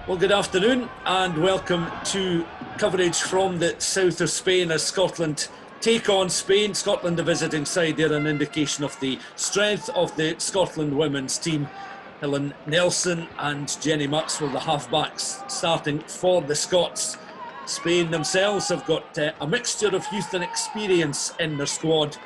Well, good afternoon and welcome to coverage from the south of Spain as Scotland take on Spain. Scotland, the visiting side, there, an indication of the strength of the Scotland women's team. Helen Nelson and Jenny Maxwell, the halfbacks, starting for the Scots. Spain themselves have got a mixture of youth and experience in their squad.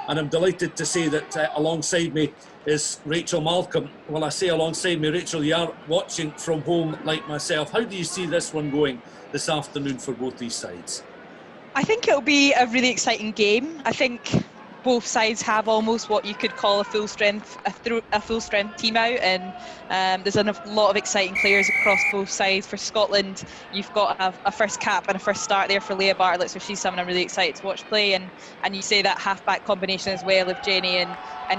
And I'm delighted to say that alongside me is Rachel Malcolm. Well, I say alongside me, Rachel, you are watching from home like myself. How do you see this one going this afternoon for both these sides? I think it'll be a really exciting game. I think both sides have almost what you could call a full strength team out, and there's a lot of exciting players across both sides. For Scotland, you've got a first cap and a first start there for Leah Bartlett, so she's someone I'm really excited to watch play, and you say that half-back combination as well of Jenny and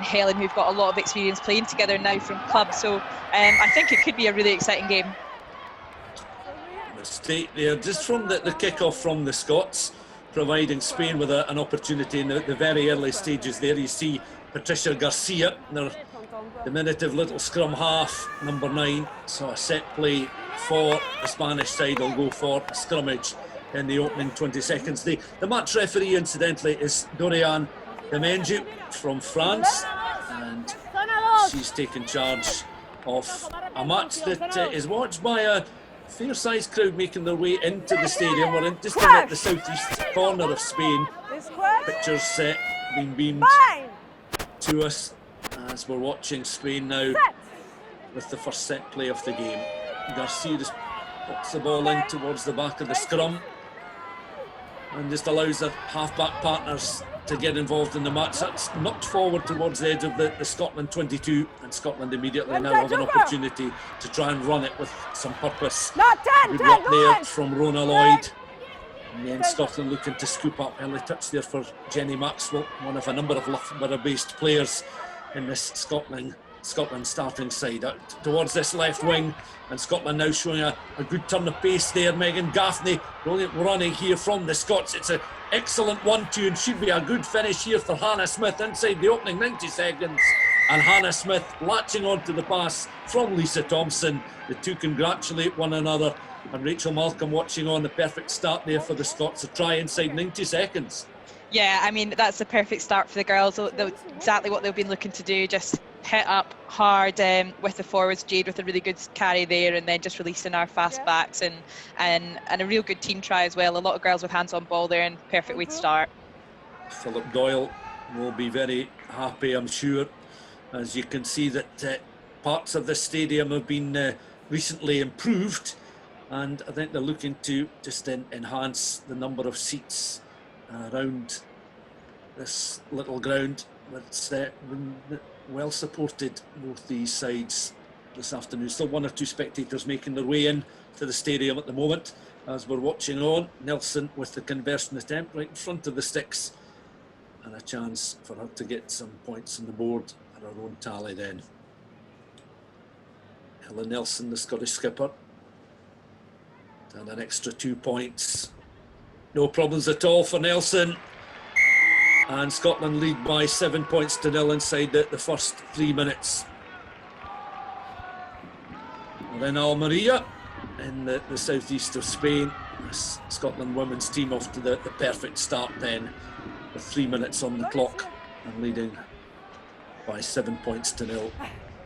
Helen, who've got a lot of experience playing together now from club, so I think it could be a really exciting game. Mistake there, just from the kick-off from the Scots, providing Spain with an opportunity in the very early stages there. You see Patricia Garcia, their diminutive little scrum half, number 9. So a set play for the Spanish side. Will go for a scrummage in the opening 20 seconds. The match referee, incidentally, is Doriane Demenju from France, and she's taken charge of a match that is watched by a fair-sized crowd making their way into the stadium. We're just in at the southeast corner of Spain. Pictures being beamed to us as we're watching Spain now with the first set play of the game. Garcia just puts the ball in towards the back of the scrum and just allows their half-back partners to get involved in the match. That's knocked forward towards the edge of the Scotland 22, and Scotland immediately now have an opportunity to try and run it with some purpose. Good work there from Rona Lloyd. And then Scotland looking to scoop up. Early touch there for Jenny Maxwell, one of a number of Loughborough-based players in this Scotland starting side. Out towards this left wing, and Scotland now showing a good turn of pace there. Megan Gaffney brilliant running here from the Scots. It's an excellent 1-2 and should be a good finish here for Hannah Smith inside the opening 90 seconds. And Hannah Smith latching onto the pass from Lisa Thompson. The two congratulate one another, and Rachel Malcolm watching on. The perfect start there for the Scots, a try inside 90 seconds. Yeah, I mean, that's the perfect start for the girls. Exactly what they've been looking to do, just hit up hard with the forwards. Jade with a really good carry there, and then just releasing our fast backs and a real good team try as well. A lot of girls with hands on ball there, and perfect way to start. Philip Doyle will be very happy, I'm sure, as you can see that parts of the stadium have been recently improved, and I think they're looking to just enhance the number of seats around this little ground. That's been well supported, both these sides this afternoon. Still one or two spectators making their way in to the stadium at the moment as we're watching on. Nelson with the conversion attempt right in front of the sticks, and a chance for her to get some points on the board at her own tally then. Helen Nelson, the Scottish skipper, and an extra 2 points. No problems at all for Nelson. And Scotland lead by 7 points to 0 inside the first 3 minutes. And then Almeria in the southeast of Spain. Scotland women's team off to the perfect start then, with 3 minutes on the clock and leading by 7 points to 0.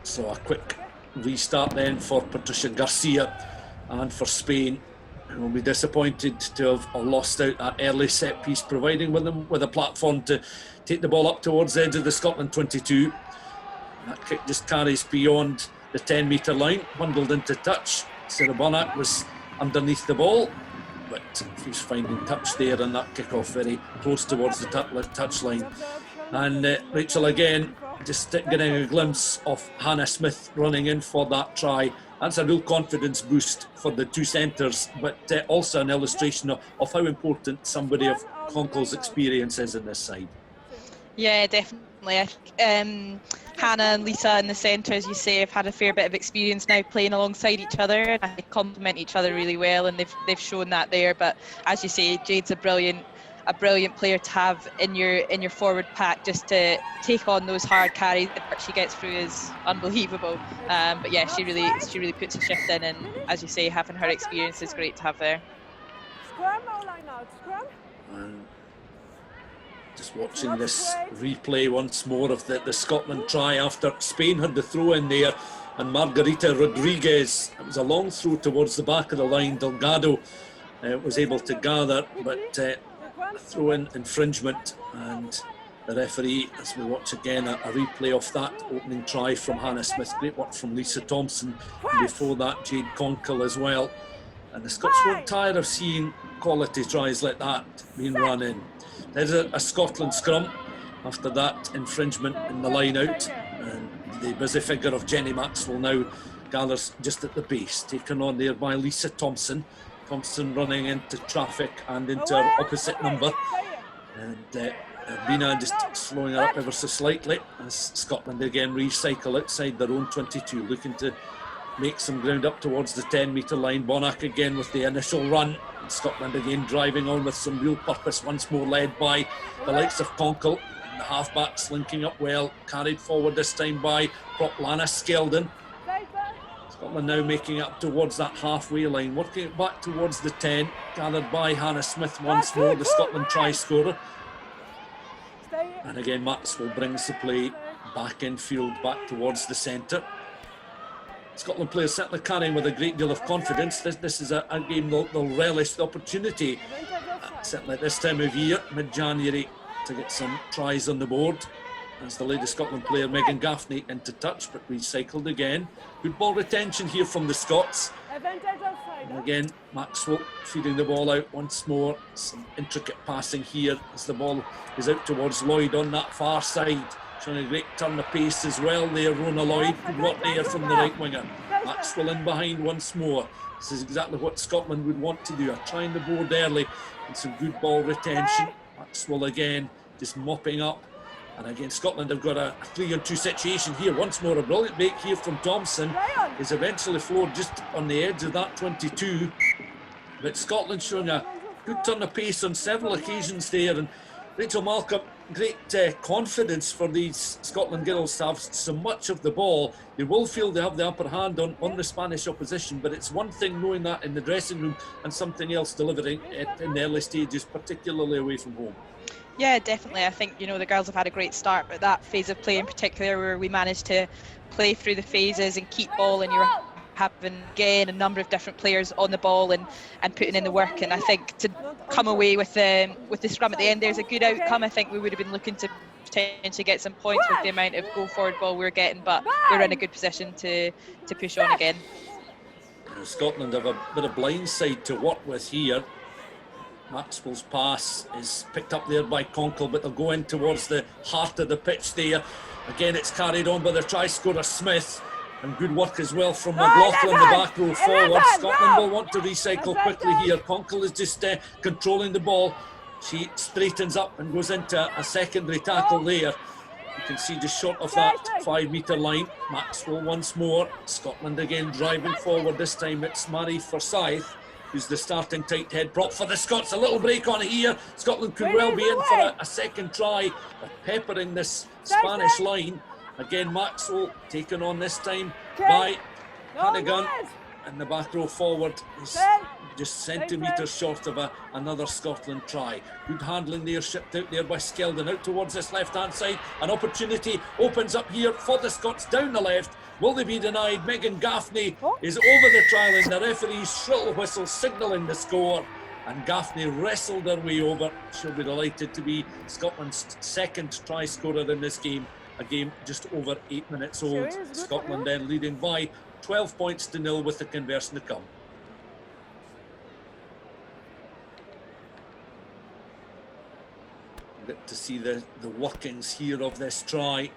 So a quick restart then for Patricia Garcia and for Spain, who will be disappointed to have lost out that early set piece, providing them with a platform to take the ball up towards the edge of the Scotland 22. That kick just carries beyond the 10-metre line, bundled into touch. Sarah Bonnack was underneath the ball, but she's finding touch there, and that kick-off very close towards the touch line. And Rachel again just getting a glimpse of Hannah Smith running in for that try. That's a real confidence boost for the two centres, but also an illustration of how important somebody of Conkle's experience is in this side. Yeah, definitely. Hannah and Lisa in the centre, as you say, have had a fair bit of experience now playing alongside each other, and they complement each other really well, and they've shown that there. But as you say, Jade's a brilliant a brilliant player to have in your forward pack, just to take on those hard carries. The work she gets through is unbelievable. But yeah, she really puts a shift in, and as you say, having her experience is great to have there. And just watching this replay once more of the Scotland try after Spain had the throw in there, and Margarita Rodriguez, it was a long throw towards the back of the line. Delgado was able to gather, but a throw in infringement, and the referee, as we watch again a replay of that opening try from Hannah Smith. Great work from Lisa Thompson, and before that Jade Conkle as well. And the Scots won't tire of seeing quality tries like that being run in. There's a Scotland scrum after that infringement in the line out, and the busy figure of Jenny Maxwell now gathers just at the base, taken on there by Lisa Thompson. Thompson running into traffic and into her opposite number, and Rina just slowing her up ever so slightly as Scotland again recycle outside their own 22, looking to make some ground up towards the 10-metre line. Bonac again with the initial run. Scotland again driving on with some real purpose, once more led by the likes of Conkle. And the halfbacks linking up well, carried forward this time by prop Lana Skeldon. Scotland now making up towards that halfway line, working it back towards the 10, gathered by Hannah Smith once more, the Scotland try scorer. And again Maxwell brings the play back in field, back towards the centre. Scotland players certainly carrying with a great deal of confidence. This is a game they'll relish the opportunity, certainly at this time of year, mid-January, to get some tries on the board. As the Lady Scotland player Megan Gaffney into touch, but recycled again. Good ball retention here from the Scots. And again, Maxwell feeding the ball out once more. Some intricate passing here as the ball is out towards Lloyd on that far side. Showing a great turn of pace as well there, Rona Lloyd. Good work there from the right winger. Maxwell in behind once more. This is exactly what Scotland would want to do. Trying the board early and some good ball retention. Maxwell again just mopping up. And again, Scotland have got a 3-on-2 situation here. Once more, a brilliant break here from Thompson. Is eventually floored just on the edge of that 22. But Scotland showing a good turn of pace on several occasions there. And Rachel Malcolm, great confidence for these Scotland girls to have so much of the ball. They will feel they have the upper hand on the Spanish opposition, but it's one thing knowing that in the dressing room and something else delivering it in the early stages, particularly away from home. Yeah, definitely. I think, the girls have had a great start, but that phase of play in particular, where we managed to play through the phases and keep ball, and you're having again a number of different players on the ball and putting in the work. And I think to come away with the scrum at the end, there's a good outcome. I think we would have been looking to potentially get some points with the amount of go forward ball we're getting, but we're in a good position to push on again. Scotland have a bit of blind side to work with here. Maxwell's pass is picked up there by Conkle, but they'll go in towards the heart of the pitch there. Again, it's carried on by the try scorer Smith, and good work as well from McLaughlin, the back row forward. Scotland will want to recycle quickly here. Conkle is just controlling the ball. She straightens up and goes into a secondary tackle there. You can see just short of that 5-metre line. Maxwell once more. Scotland again driving forward. This time it's Marie Forsyth who's the starting tight head prop for the Scots. A little break on here. Scotland could well be in for a second try. They're peppering this Spanish line. Again, Maxwell taken on this time by Hannigan, and the back row forward is just centimetres short of another Scotland try. Good handling there, shipped out there by Skeldon, out towards this left-hand side. An opportunity opens up here for the Scots down the left. Will they be denied? Megan Gaffney is over the try line. The referee's shrill whistle signalling the score, and Gaffney wrestled her way over. She'll be delighted to be Scotland's second try scorer in this game. A game just over 8 minutes old. Scotland then leading by 12 points to 0 with the conversion to come. Get to see the workings here of this try.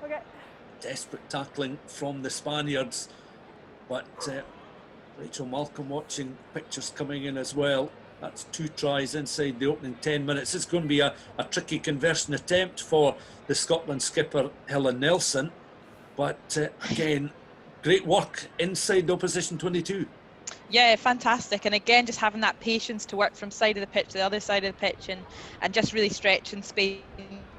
Desperate tackling from the Spaniards, but Rachel Malcolm watching pictures coming in as well. That's 2 tries inside the opening 10 minutes. It's going to be a tricky conversion attempt for the Scotland skipper Helen Nelson, but again, great work inside the opposition 22. Yeah, fantastic. And again, just having that patience to work from side of the pitch to the other side of the pitch, and just really stretching space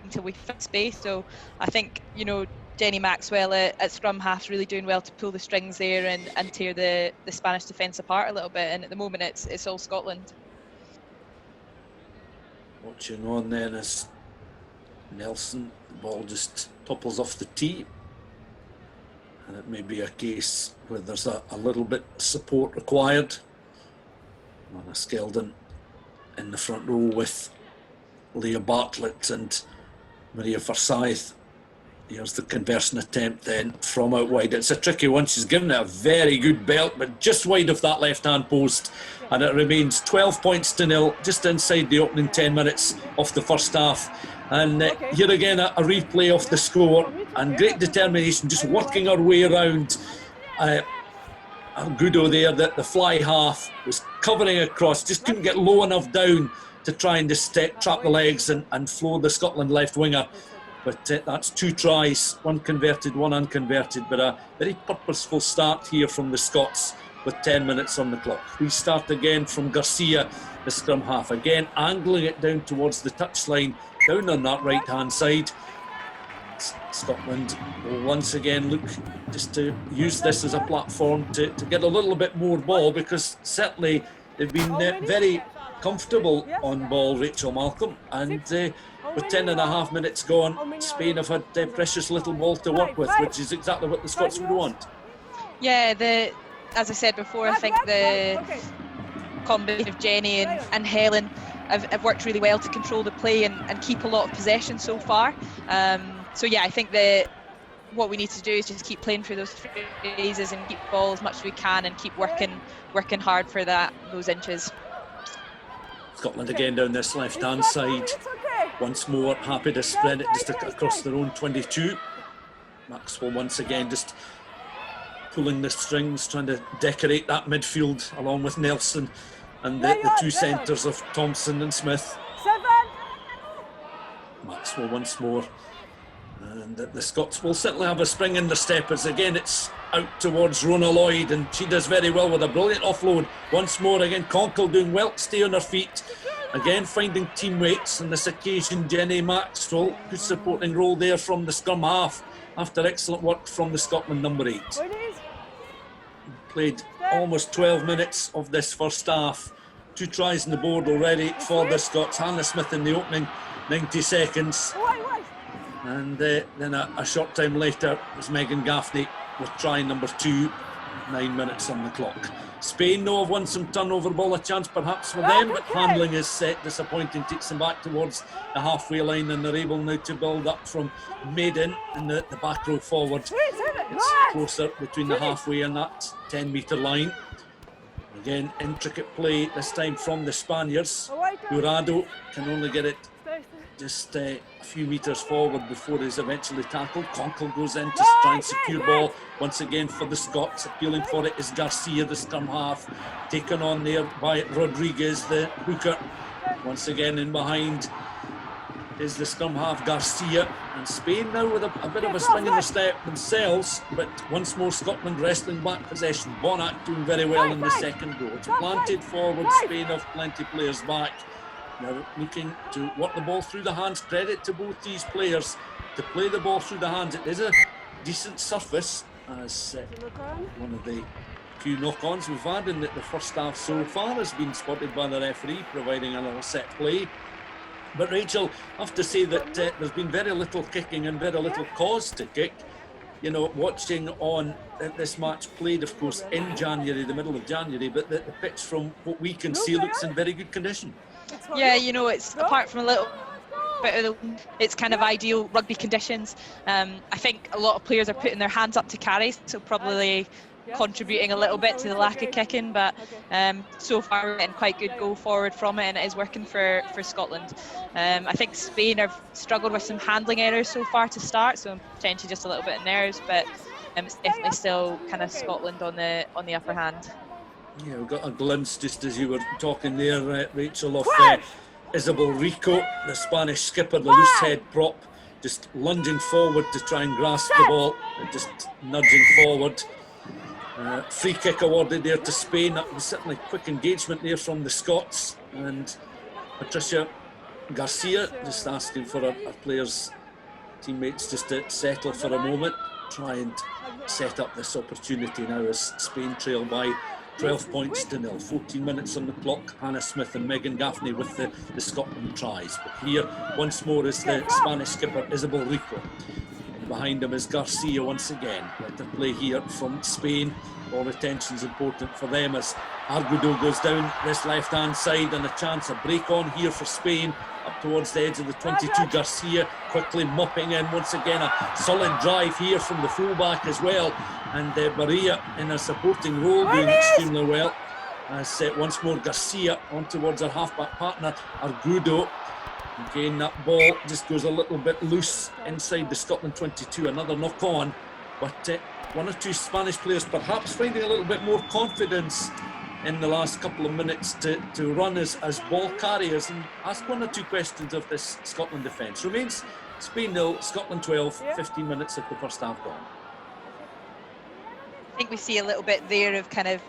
until we fit space. So I think, you know, Jenny Maxwell at scrum half's really doing well to pull the strings there and tear the Spanish defence apart a little bit. And at the moment, it's all Scotland. Watching on then as Nelson, the ball just topples off the tee. And it may be a case where there's a little bit of support required. Anna Skeldon in the front row with Leah Bartlett and Maria Forsyth. Here's the conversion attempt then from out wide. It's a tricky one. She's given it a very good belt, but just wide of that left-hand post. And it remains 12 points to nil, just inside the opening 10 minutes of the first half. And here again, a replay of the score, and great determination, just working our way around. Gudo there, the fly half, was covering across, just couldn't get low enough down to try and just trap the legs and floor the Scotland left winger. But that's 2 tries, 1 converted, 1 unconverted, but a very purposeful start here from the Scots with 10 minutes on the clock. We start again from Garcia, the scrum half, again angling it down towards the touchline, down on that right-hand side. Scotland will once again look just to use this as a platform to get a little bit more ball, because certainly they've been very comfortable on ball, Rachel Malcolm, and with 10 and a half minutes gone, Spain have had precious little ball to work with, which is exactly what the Scots would want. Yeah, as I said before, I think the combination of Jenny and Helen have worked really well to control the play and keep a lot of possession so far. So yeah, I think that what we need to do is just keep playing through those phases and keep ball as much as we can and keep working hard for those inches. Scotland again down this left-hand side. Once more, happy to spread it just across their own 22. Maxwell once again just pulling the strings, trying to decorate that midfield along with Nelson and the 2 centres of Thompson and Smith. Maxwell once more. And the Scots will certainly have a spring in their step as again it's out towards Rona Lloyd, and she does very well with a brilliant offload. Once more again, Conkle doing well to stay on her feet. Again finding teammates on this occasion. Jenny Maxwell, good supporting role there from the scrum half after excellent work from the Scotland number 8. Played almost 12 minutes of this first half. 2 tries on the board already for the Scots. Hannah Smith in the opening 90 seconds. And then a short time later was Megan Gaffney with try number 2, 9 minutes on the clock. Spain know have won some turnover ball, a chance perhaps for them, but handling is disappointing, takes them back towards the halfway line, and they're able now to build up from mid-in and the back row forward. It's closer between the halfway and that 10-metre line. Again, intricate play, this time from the Spaniards. Jurado can only get it just a few metres forward before he's eventually tackled. Conkle goes in to try and secure ball once again for the Scots. Appealing for it is Garcia, the scrum half, taken on there by Rodriguez, the hooker. Once again in behind is the scrum half Garcia, and Spain now with a bit of a spring in the step themselves, but once more Scotland wrestling back possession. Bonac doing very well in the second row. It's planted forward, Spain have plenty of players back. Now looking to work the ball through the hands. Credit to both these players to play the ball through the hands. It is a decent surface, as one of the few knock-ons we've had in the first half so far has been spotted by the referee, providing a little set play. But Rachel, I have to say that there's been very little kicking and very little cause to kick. You know, watching on this match played, of course, in January, the middle of January, but the pitch from what we can see looks in very good condition. Yeah, you know, it's apart from a little bit of it's kind of ideal rugby conditions. I think a lot of players are putting their hands up to carry, so probably contributing a little bit to the lack of kicking, but so far we're getting quite good go forward from it, and it is working for Scotland. I think Spain have struggled with some handling errors so far to start, so potentially just a little bit of nerves, but it's definitely still kind of Scotland on the upper hand. Yeah, we got a glimpse just as you were talking there, Rachel, of Isabel Rico, the Spanish skipper, the loose head prop, just lunging forward to try and grasp the ball, just nudging forward. Free kick awarded there to Spain. That was certainly quick engagement there from the Scots. And Patricia Garcia just asking for her players, teammates just to settle for a moment, try and set up this opportunity now as Spain trail by 12 points to 0. 14 minutes on the clock. Hannah Smith and Megan Gaffney with the Scotland tries. But here once more is the Spanish skipper Isabel Rico. And behind him is Garcia once again. Better play here from Spain. All attention's important for them as Argudo goes down this left hand side, and a chance, a break on here for Spain up towards the edge of the 22. Garcia quickly mopping in once again, a solid drive here from the fullback as well, and Maria in a supporting role doing extremely well as once more Garcia on towards her halfback partner Argudo. Again, that ball just goes a little bit loose inside the Scotland 22. Another knock on, but one or two Spanish players perhaps finding a little bit more confidence in the last couple of minutes to run as ball carriers and ask one or two questions of this Scotland defence. Remains Spain 0, Scotland 12, 15 minutes of the first half gone. I think we see a little bit there of kind of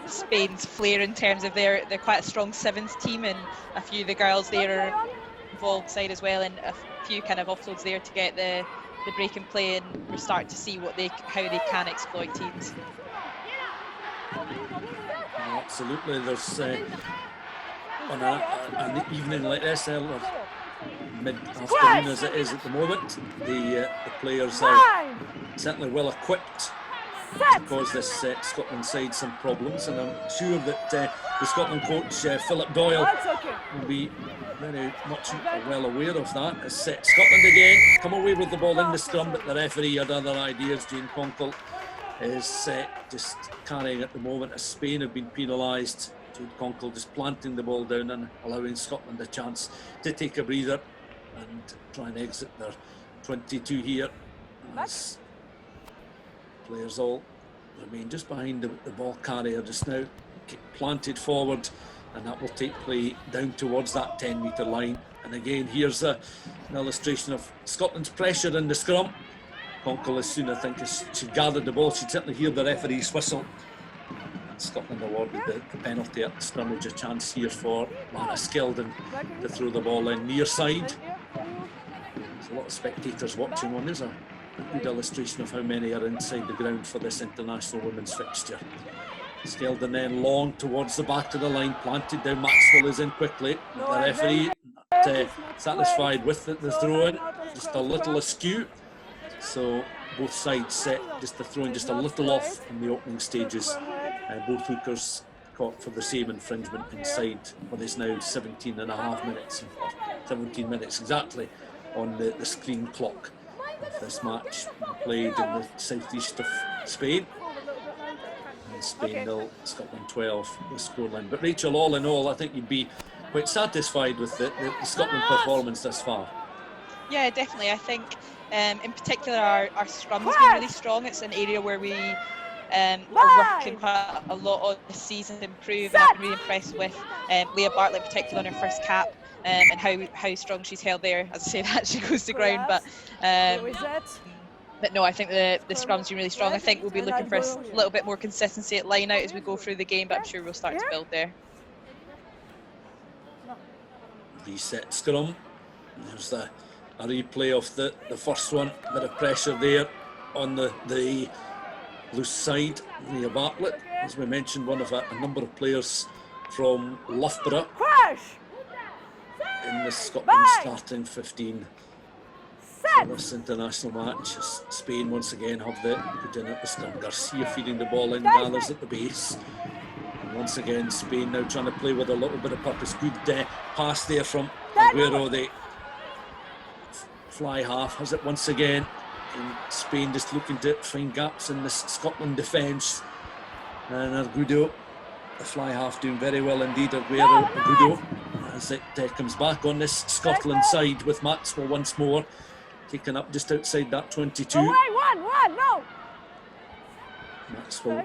Spain's flair in terms of they're quite a strong sevens team, and a few of the girls there are involved side as well, and a few kind of offloads there to get the break and play, and we're starting to see how they can exploit teams. Absolutely, there's on an evening like this, or mid-afternoon as it is at the moment, the players are certainly well equipped to cause this Scotland side some problems, and I'm sure that the Scotland coach Philip Doyle will be very much well aware of that. As Scotland again come away with the ball in the scrum, but the referee had other ideas. Jane Conkle is just carrying at the moment as Spain have been penalised. Jane Conkle just planting the ball down and allowing Scotland a chance to take a breather and try and exit their 22 here, as players all remain just behind the ball carrier just now, planted forward, and that will take play down towards that 10-metre line. And again, here's an illustration of Scotland's pressure in the scrum. Conkle, as soon I think as she gathered the ball, she'd certainly hear the referee's whistle. And Scotland awarded the penalty at the scrummage. A chance here for Lana Skeldon to throw the ball in near side. There's a lot of spectators watching on. There's a good illustration of how many are inside the ground for this international women's fixture. Skeldon then long towards the back of the line, planted down. Maxwell is in quickly. The referee not satisfied with the throw-in, just a little askew. So both sides set just the throw-in just a little off in the opening stages. Both hookers caught for the same infringement inside what is now 17 and a half minutes, 17 minutes exactly on the screen clock of this match played in the southeast of Spain. Spain 0, Scotland 12, the scoreline. But Rachel, all in all, I think you'd be quite satisfied with the Scotland performance thus far. Yeah, definitely. I think in particular our scrum has been really strong. It's an area where we are working quite a lot on this season to improve, and I've been really impressed with Leah Bartlett in particular on her first cap, and how strong she's held there. As I say, that she goes to ground, but no, I think the scrum's been really strong. I think we'll be looking for a little bit more consistency at line out as we go through the game, but I'm sure we'll start to build there. Reset scrum. There's a replay of the first one. A bit of pressure there on the loose side. Leah Bartlett, as we mentioned, one of a number of players from Loughborough in the Scotland starting 15. For this international match. Spain once again have the put in at the scrum. Garcia feeding the ball in, gathers at the base. And once again, Spain now trying to play with a little bit of purpose. Good pass there from Aguero. The fly half has it once again. And Spain just looking to find gaps in this Scotland defence. And Argudo, the fly half, doing very well indeed. Argudo, as it comes back on this Scotland side with Maxwell once more. Taken up just outside that 22. Maxwell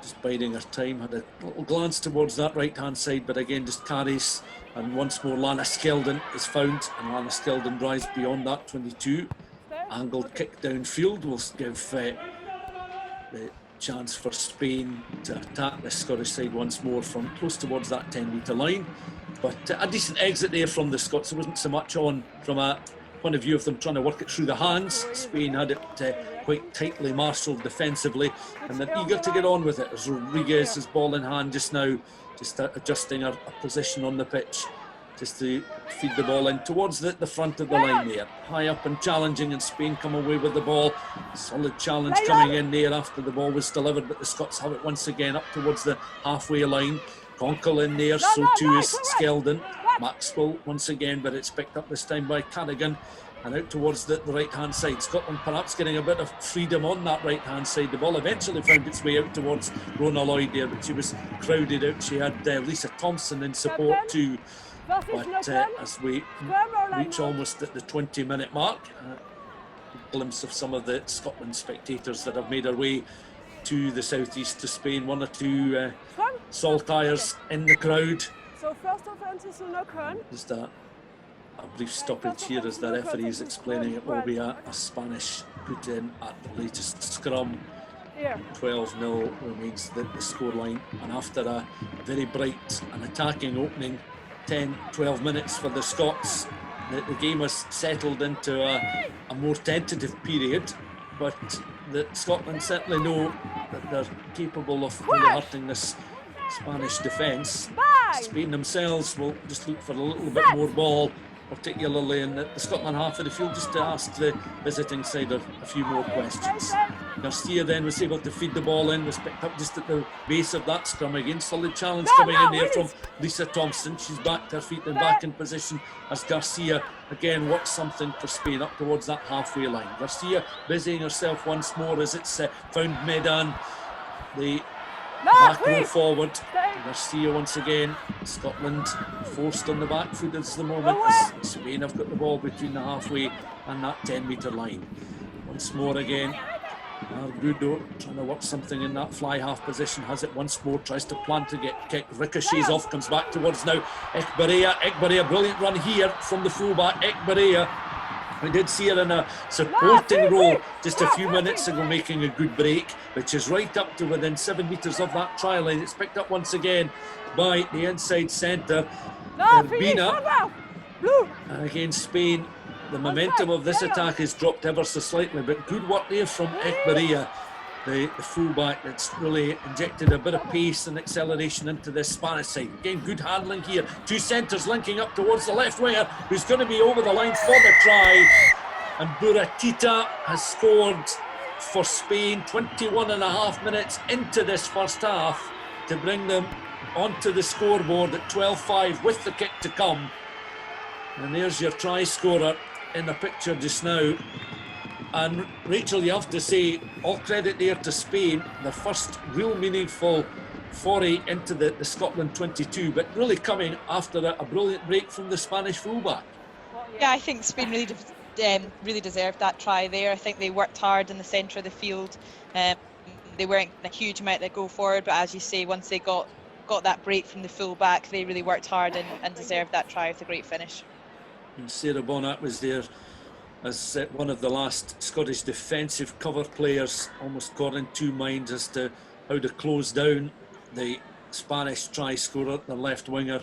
just biding her time, had a little glance towards that right hand side, but again just carries, and once more Lana Skeldon is found, and Lana Skeldon drives beyond that 22. Angled kick downfield will give the chance for Spain to attack the Scottish side once more from close towards that 10-metre line. But a decent exit there from the Scots. There wasn't so much on from a point of view of them trying to work it through the hands. Spain had it quite tightly marshalled defensively, and they're eager to get on with it as Rodriguez's ball in hand just now, just adjusting her position on the pitch, just to feed the ball in towards the front of the line there. High up and challenging, and Spain come away with the ball. Solid challenge coming in there after the ball was delivered, but the Scots have it once again up towards the halfway line. Conkle in there, so too is Skeldon. Maxwell once again, but it's picked up this time by Cadigan, and out towards the right-hand side. Scotland perhaps getting a bit of freedom on that right-hand side. The ball eventually found its way out towards Rona Lloyd there, but she was crowded out. She had Lisa Thompson in support too. But as we reach almost at the 20-minute mark, a glimpse of some of the Scotland spectators that have made their way to the southeast to Spain. One or two Saltires in the crowd. So first offense is no Kern. Just a brief stoppage here as the referee is explaining it will be a Spanish put in at the latest scrum. 12-0 remains the scoreline, and after a very bright and attacking opening 10-12 minutes for the Scots, the game has settled into a more tentative period, but Scotland certainly know that they're capable of really hurting this Spanish defence. Spain themselves will just look for a little bit more ball, particularly in the Scotland half of the field, just to ask the visiting side a few more questions. Garcia then was able to feed the ball in, was picked up just at the base of that scrum again. Solid challenge coming in there from Lisa Thompson. She's back to her feet and back in position as Garcia again works something for Spain up towards that halfway line. Garcia busying herself once more as it's found Medan. The back row forward. Garcia once again. Scotland forced on the back foot at the moment. Spain have got the ball between the halfway and that 10-metre line. Once more again. Argudo trying to work something in that fly half position, has it once more, tries to plant to get kicked, ricochets off, comes back towards now Ekbarea, brilliant run here from the fullback. Ekbarea, we did see her in a supporting role just a few minutes ago, making a good break, which is right up to within 7 metres of that try line. It's picked up once again by the inside centre, Urbina, and again Spain. The momentum of this attack is dropped ever so slightly, but good work there from Ekbarea, the fullback, that's really injected a bit of pace and acceleration into this Spanish side. Again, good handling here. Two centres linking up towards the left winger, who's going to be over the line for the try. And Buratita has scored for Spain 21 and a half minutes into this first half to bring them onto the scoreboard at 12-5 with the kick to come. And there's your try scorer in the picture just now. And Rachel, you have to say all credit there to Spain, their first real meaningful foray into the Scotland 22, but really coming after a brilliant break from the Spanish fullback. Yeah, I think Spain really deserved that try there. I think they worked hard in the centre of the field. They weren't a huge amount that go forward, but as you say, once they got that break from the fullback, they really worked hard and deserved that try with a great finish. And Sarah Bonnack was there as one of the last Scottish defensive cover players, almost caught in two minds as to how to close down the Spanish try scorer, the left winger.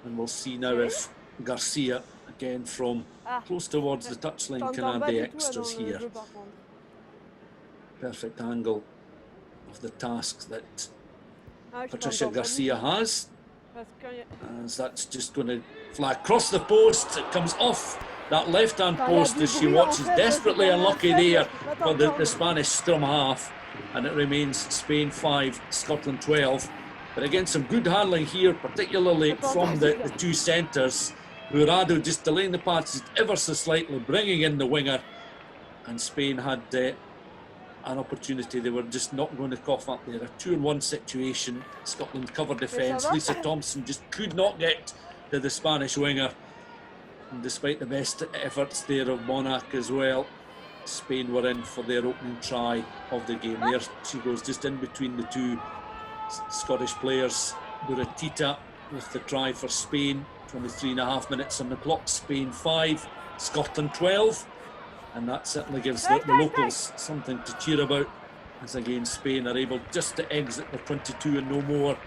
And we'll see now if Garcia, again from close towards the touchline, can add the extras here. Perfect angle of the task that Patricia Garcia has, as that's just going to fly across the post. It comes off that left-hand post as she watches, desperately unlucky there for the Spanish scrum half, and it remains Spain 5, Scotland 12. But again, some good handling here, particularly from the two centres. Jurado just delaying the passes ever so slightly, bringing in the winger, and Spain had an opportunity. They were just not going to cough up there. A 2-on-1 situation. Scotland cover defence. Lisa Thompson just could not get to the Spanish winger. And despite the best efforts there of Bonnack as well, Spain were in for their opening try of the game. There she goes, just in between the two Scottish players. Buratita with the try for Spain. 23 and a half minutes on the clock. Spain 5, Scotland 12. And that certainly gives the locals something to cheer about as again Spain are able just to exit the 22 and no more.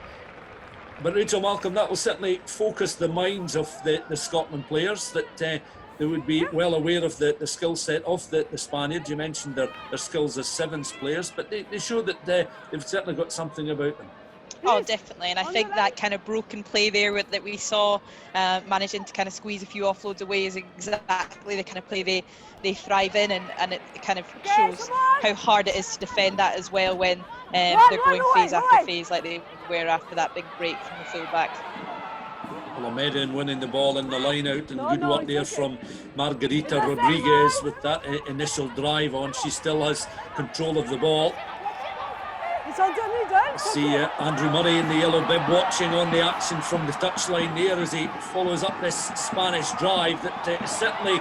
But Rachel Malcolm, that will certainly focus the minds of the Scotland players, that they would be well aware of the skill set of the Spaniards. You mentioned their skills as sevens players, but they show that they've certainly got something about them. Oh, definitely, and I think that kind of broken play there that we saw, managing to kind of squeeze a few offloads away, is exactly the kind of play they thrive in, and it kind of shows how hard it is to defend that as well when they're going phase after phase like they were after that big break from the full-back. Medin winning the ball in the line out, and good work there from Margarita Rodriguez with that initial drive on. She still has control of the ball. See Andrew Murray in the yellow bib watching on the action from the touchline there as he follows up this Spanish drive that has certainly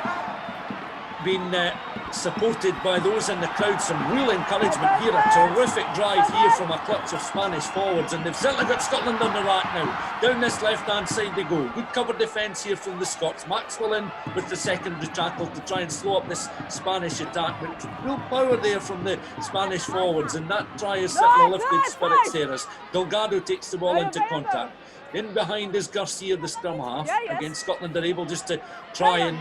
been supported by those in the crowd. Some real encouragement here, a terrific drive here from a clutch of Spanish forwards, and they've certainly got Scotland on the rack now. Down this left hand side they go. Good cover defence here from the Scots. Maxwell in with the secondary tackle to try and slow up this Spanish attack, but real power there from the Spanish forwards, and that try has certainly lifted spirits there as Delgado takes the ball into contact. In behind is Garcia, the scrum half. Again, Scotland are able just to try and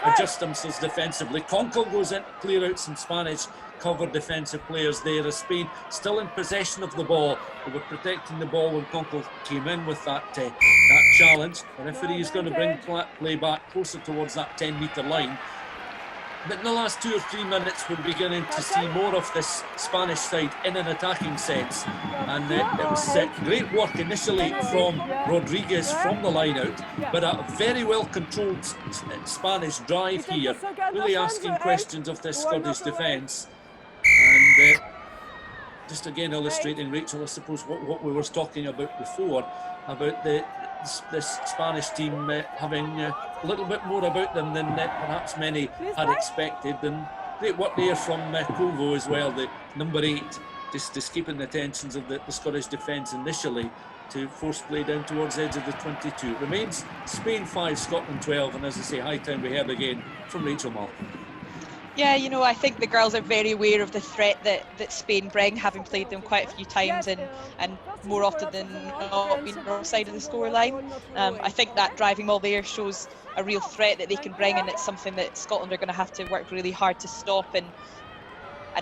adjust themselves defensively. Conkle goes in to clear out some Spanish cover defensive players there, as Spain still in possession of the ball. They were protecting the ball when Conkle came in with that challenge. The referee is going to bring play back closer towards that 10-metre line. But in the last 2 or 3 minutes, we're beginning to see more of this Spanish side in an attacking sense. And it was great work initially from Rodriguez from the line out, but a very well controlled Spanish drive here, really asking questions of this Scottish defence. And just again illustrating, Rachel, I suppose, what we were talking about before, about this Spanish team having a little bit more about them than perhaps many had expected. And great work there from Kovo as well, the number 8, just keeping the tensions of the Scottish defence initially to force play down towards the edge of the 22. It remains Spain 5, Scotland 12, and as I say, high time we heard again from Rachel Malcolm. Yeah, you know, I think the girls are very aware of the threat that Spain bring, having played them quite a few times and more often than not being wrong side of the scoreline. I think that driving ball there shows a real threat that they can bring, and it's something that Scotland are going to have to work really hard to stop and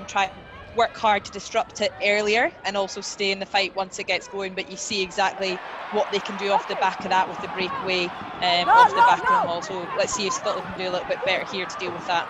try and work hard to disrupt it earlier and also stay in the fight once it gets going. But you see exactly what they can do off the back of that with the breakaway off the back of them also. Let's see if Scotland can do a little bit better here to deal with that.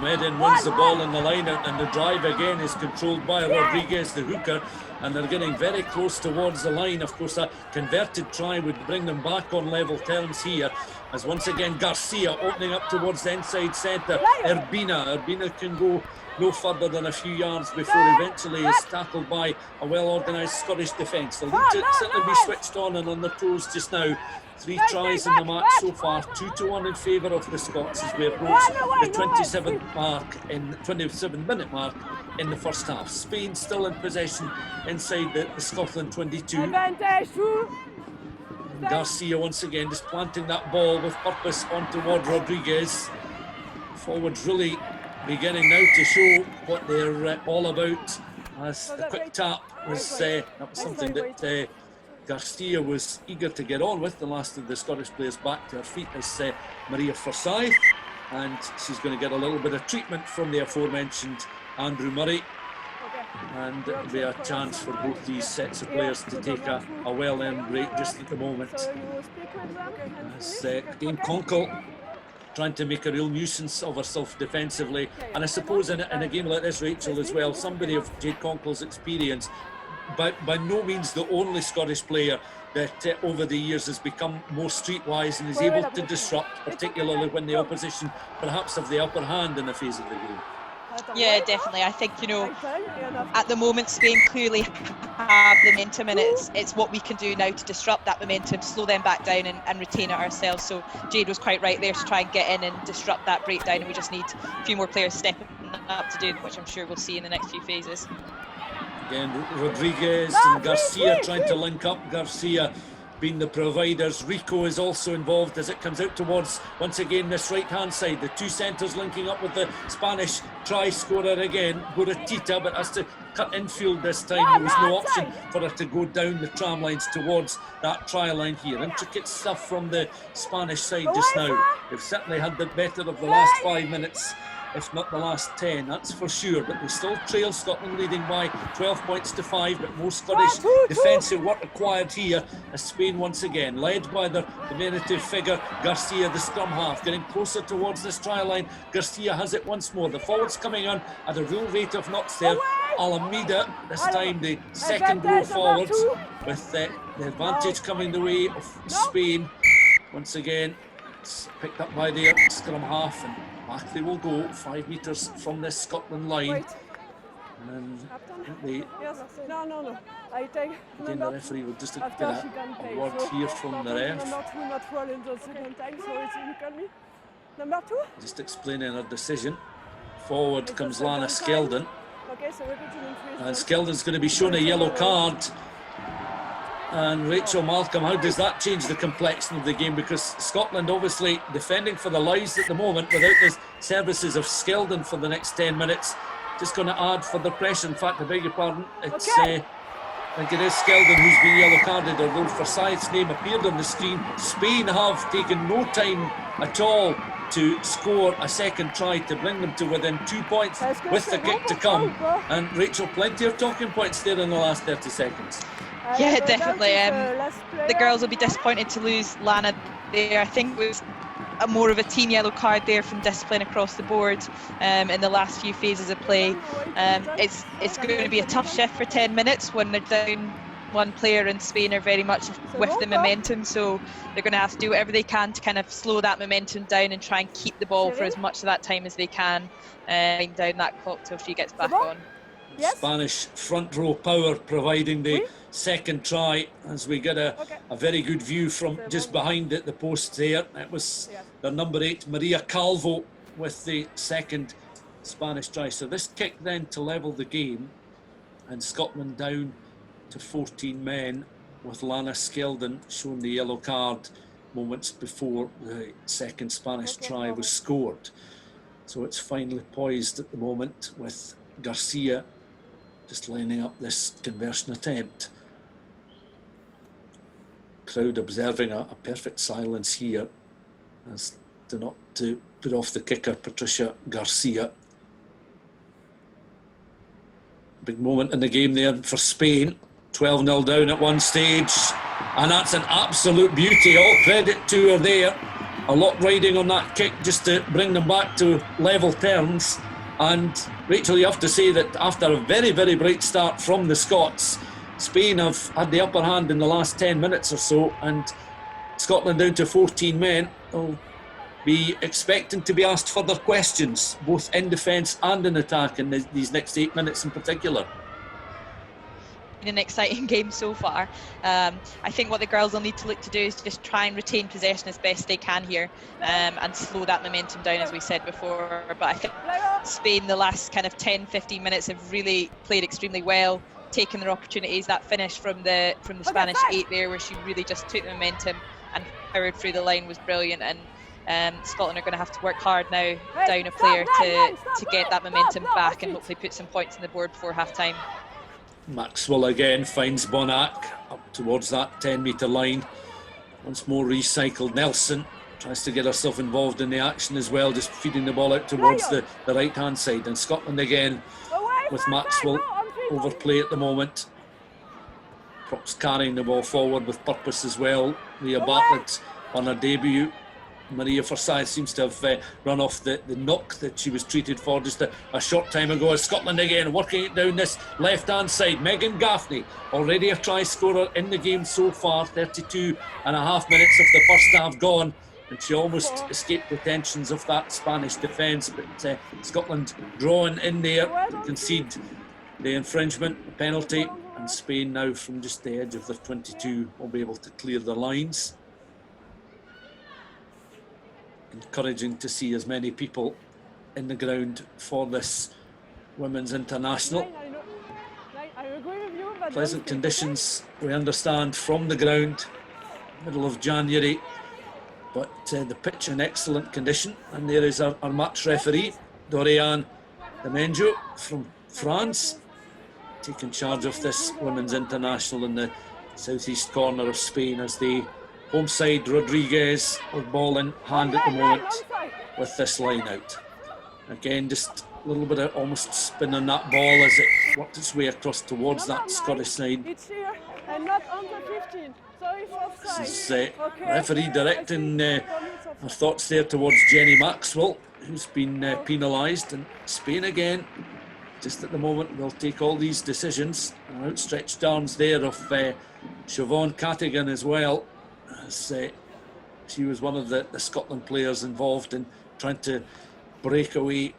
Medin wins the ball in the line out, and the drive again is controlled by Rodriguez, the hooker, and they're getting very close towards the line. Of course, a converted try would bring them back on level terms here, as once again Garcia opening up towards the inside centre. Urbina can go no further than a few yards before eventually is tackled by a well-organised Scottish defence. They'll need to certainly be switched on and on their toes just now. 3 tries in the match so far, 2-1 in favour of the Scots as we approach the 27-minute mark in the first half. Spain still in possession inside the Scotland 22. Garcia once again just planting that ball with purpose on toward Rodriguez. Forwards really beginning now to show what they're all about, as the quick tap was that was something that Garcia was eager to get on with. The last of the Scottish players back to her feet is Maria Forsyth, and she's going to get a little bit of treatment from the aforementioned Andrew Murray, and it'll be a chance for both these sets of players to take a well-earned break just at the moment. As Dame Conkle trying to make a real nuisance of herself defensively, and I suppose in a game like this, Rachel, as well, somebody of Jade Conkle's experience, by no means the only Scottish player that over the years has become more streetwise and is able to disrupt, particularly when the opposition perhaps have the upper hand in a phase of the game. Yeah, definitely. I think, you know, at the moment Spain clearly have the momentum, and it's what we can do now to disrupt that momentum, slow them back down and retain it ourselves. So Jade was quite right there to try and get in and disrupt that breakdown, and we just need a few more players stepping up to do them, which I'm sure we'll see in the next few phases. Again, Rodriguez and Garcia trying to link up. Garcia been the providers. Rico is also involved as it comes out towards, once again, this right-hand side. The two centres linking up with the Spanish try scorer again, Buratita, but has to cut infield this time. There was no option for her to go down the tram lines towards that try line here. Intricate stuff from the Spanish side just now. They've certainly had the better of the last 5 minutes, if not the last 10, that's for sure. But they still trail, Scotland leading by 12 points to 5, but more Scottish defensive work required here as Spain once again, led by their diminutive figure, Garcia, the scrum half, getting closer towards this try line. Garcia has it once more. The forwards coming on at a real rate of knots there. Alameda, this time the second row forwards, with the advantage coming the way of Spain. Once again, it's picked up by their scrum half, and back they will go, 5 metres from this Scotland line. And I think they, No. I take again, the referee will just get a word here from the ref. Number 2. Just explaining her decision. Forward comes Lana Skeldon. And Skeldon's going to be shown a yellow card. And Rachel Malcolm, how does that change the complexion of the game? Because Scotland obviously defending for their lives at the moment without the services of Skeldon for the next 10 minutes. Just going to add further pressure. In fact, I beg your pardon, it's I think it is Skeldon who's been yellow carded, although Forsyth's name appeared on the screen. Spain have taken no time at all to score a second try to bring them to within 2 points with the kick to come. And Rachel, plenty of talking points there in the last 30 seconds. Yeah, definitely. The girls will be disappointed to lose Lana there. I think it was more of a team yellow card there from discipline across the board in the last few phases of play. It's going to be a tough shift for 10 minutes when they're down one player, and Spain are very much with the momentum, so they're going to have to do whatever they can to kind of slow that momentum down and try and keep the ball for as much of that time as they can, wind down that clock till she gets back on. Spanish front row power providing the second try, as we get a very good view from just behind the post there. It was their number 8, Maria Calvo, with the second Spanish try. So this kick then to level the game, and Scotland down to 14 men, with Lana Skeldon shown the yellow card moments before the second Spanish try was scored. So it's finally poised at the moment, with Garcia just lining up this conversion attempt. Crowd observing a perfect silence here as to not to put off the kicker, Patricia Garcia. Big moment in the game there for Spain. 12-0 down at one stage, and that's an absolute beauty. All credit to her there. A lot riding on that kick just to bring them back to level terms. And Rachel, you have to say that after a very, very bright start from the Scots, Spain have had the upper hand in the last 10 minutes or so, and Scotland down to 14 men will be expecting to be asked further questions, both in defence and in attack, in these next 8 minutes in particular. An exciting game so far. I think what the girls will need to look to do is just try and retain possession as best they can here, and slow that momentum down, as we said before. But I think Spain, the last kind of 10-15 minutes, have really played extremely well, taken their opportunities. That finish from the Spanish 8 there, where she really just took the momentum and powered through the line, was brilliant. And Scotland are going to have to work hard now, down a player, to get that momentum back and hopefully put some points on the board before half time. Maxwell again finds Bonac up towards that 10-metre line. Once more recycled. Nelson tries to get herself involved in the action as well, just feeding the ball out towards the right-hand side. And Scotland again with Maxwell overplay at the moment. Props carrying the ball forward with purpose as well. Leah Bartlett on her debut. Maria Forsyth seems to have run off the knock that she was treated for just a short time ago. Scotland again working it down this left-hand side. Megan Gaffney, already a try scorer in the game so far. 32 and a half minutes of the first half gone, and she almost escaped the tensions of that Spanish defence. But Scotland drawing in there to concede the infringement, the penalty, and Spain now from just the edge of their 22 will be able to clear the lines. Encouraging to see as many people in the ground for this Women's International. Pleasant conditions, we understand, from the ground. middle of January, but the pitch in excellent condition. And there is our match referee, Dorian Demenjo from France, taking charge of this women's international in the southeast corner of Spain, as the home side Rodriguez with ball in hand at the moment with this line out. Again, just a little bit of almost spin on that ball as it worked its way across towards that Scottish side. It's here and not under 15. So it's offside. This is referee directing her thoughts there towards Jenny Maxwell, who's been penalised. And Spain again, just at the moment, will take all these decisions. Outstretched arms there of Siobhan Cattigan as well, as she was one of the Scotland players involved in trying to break away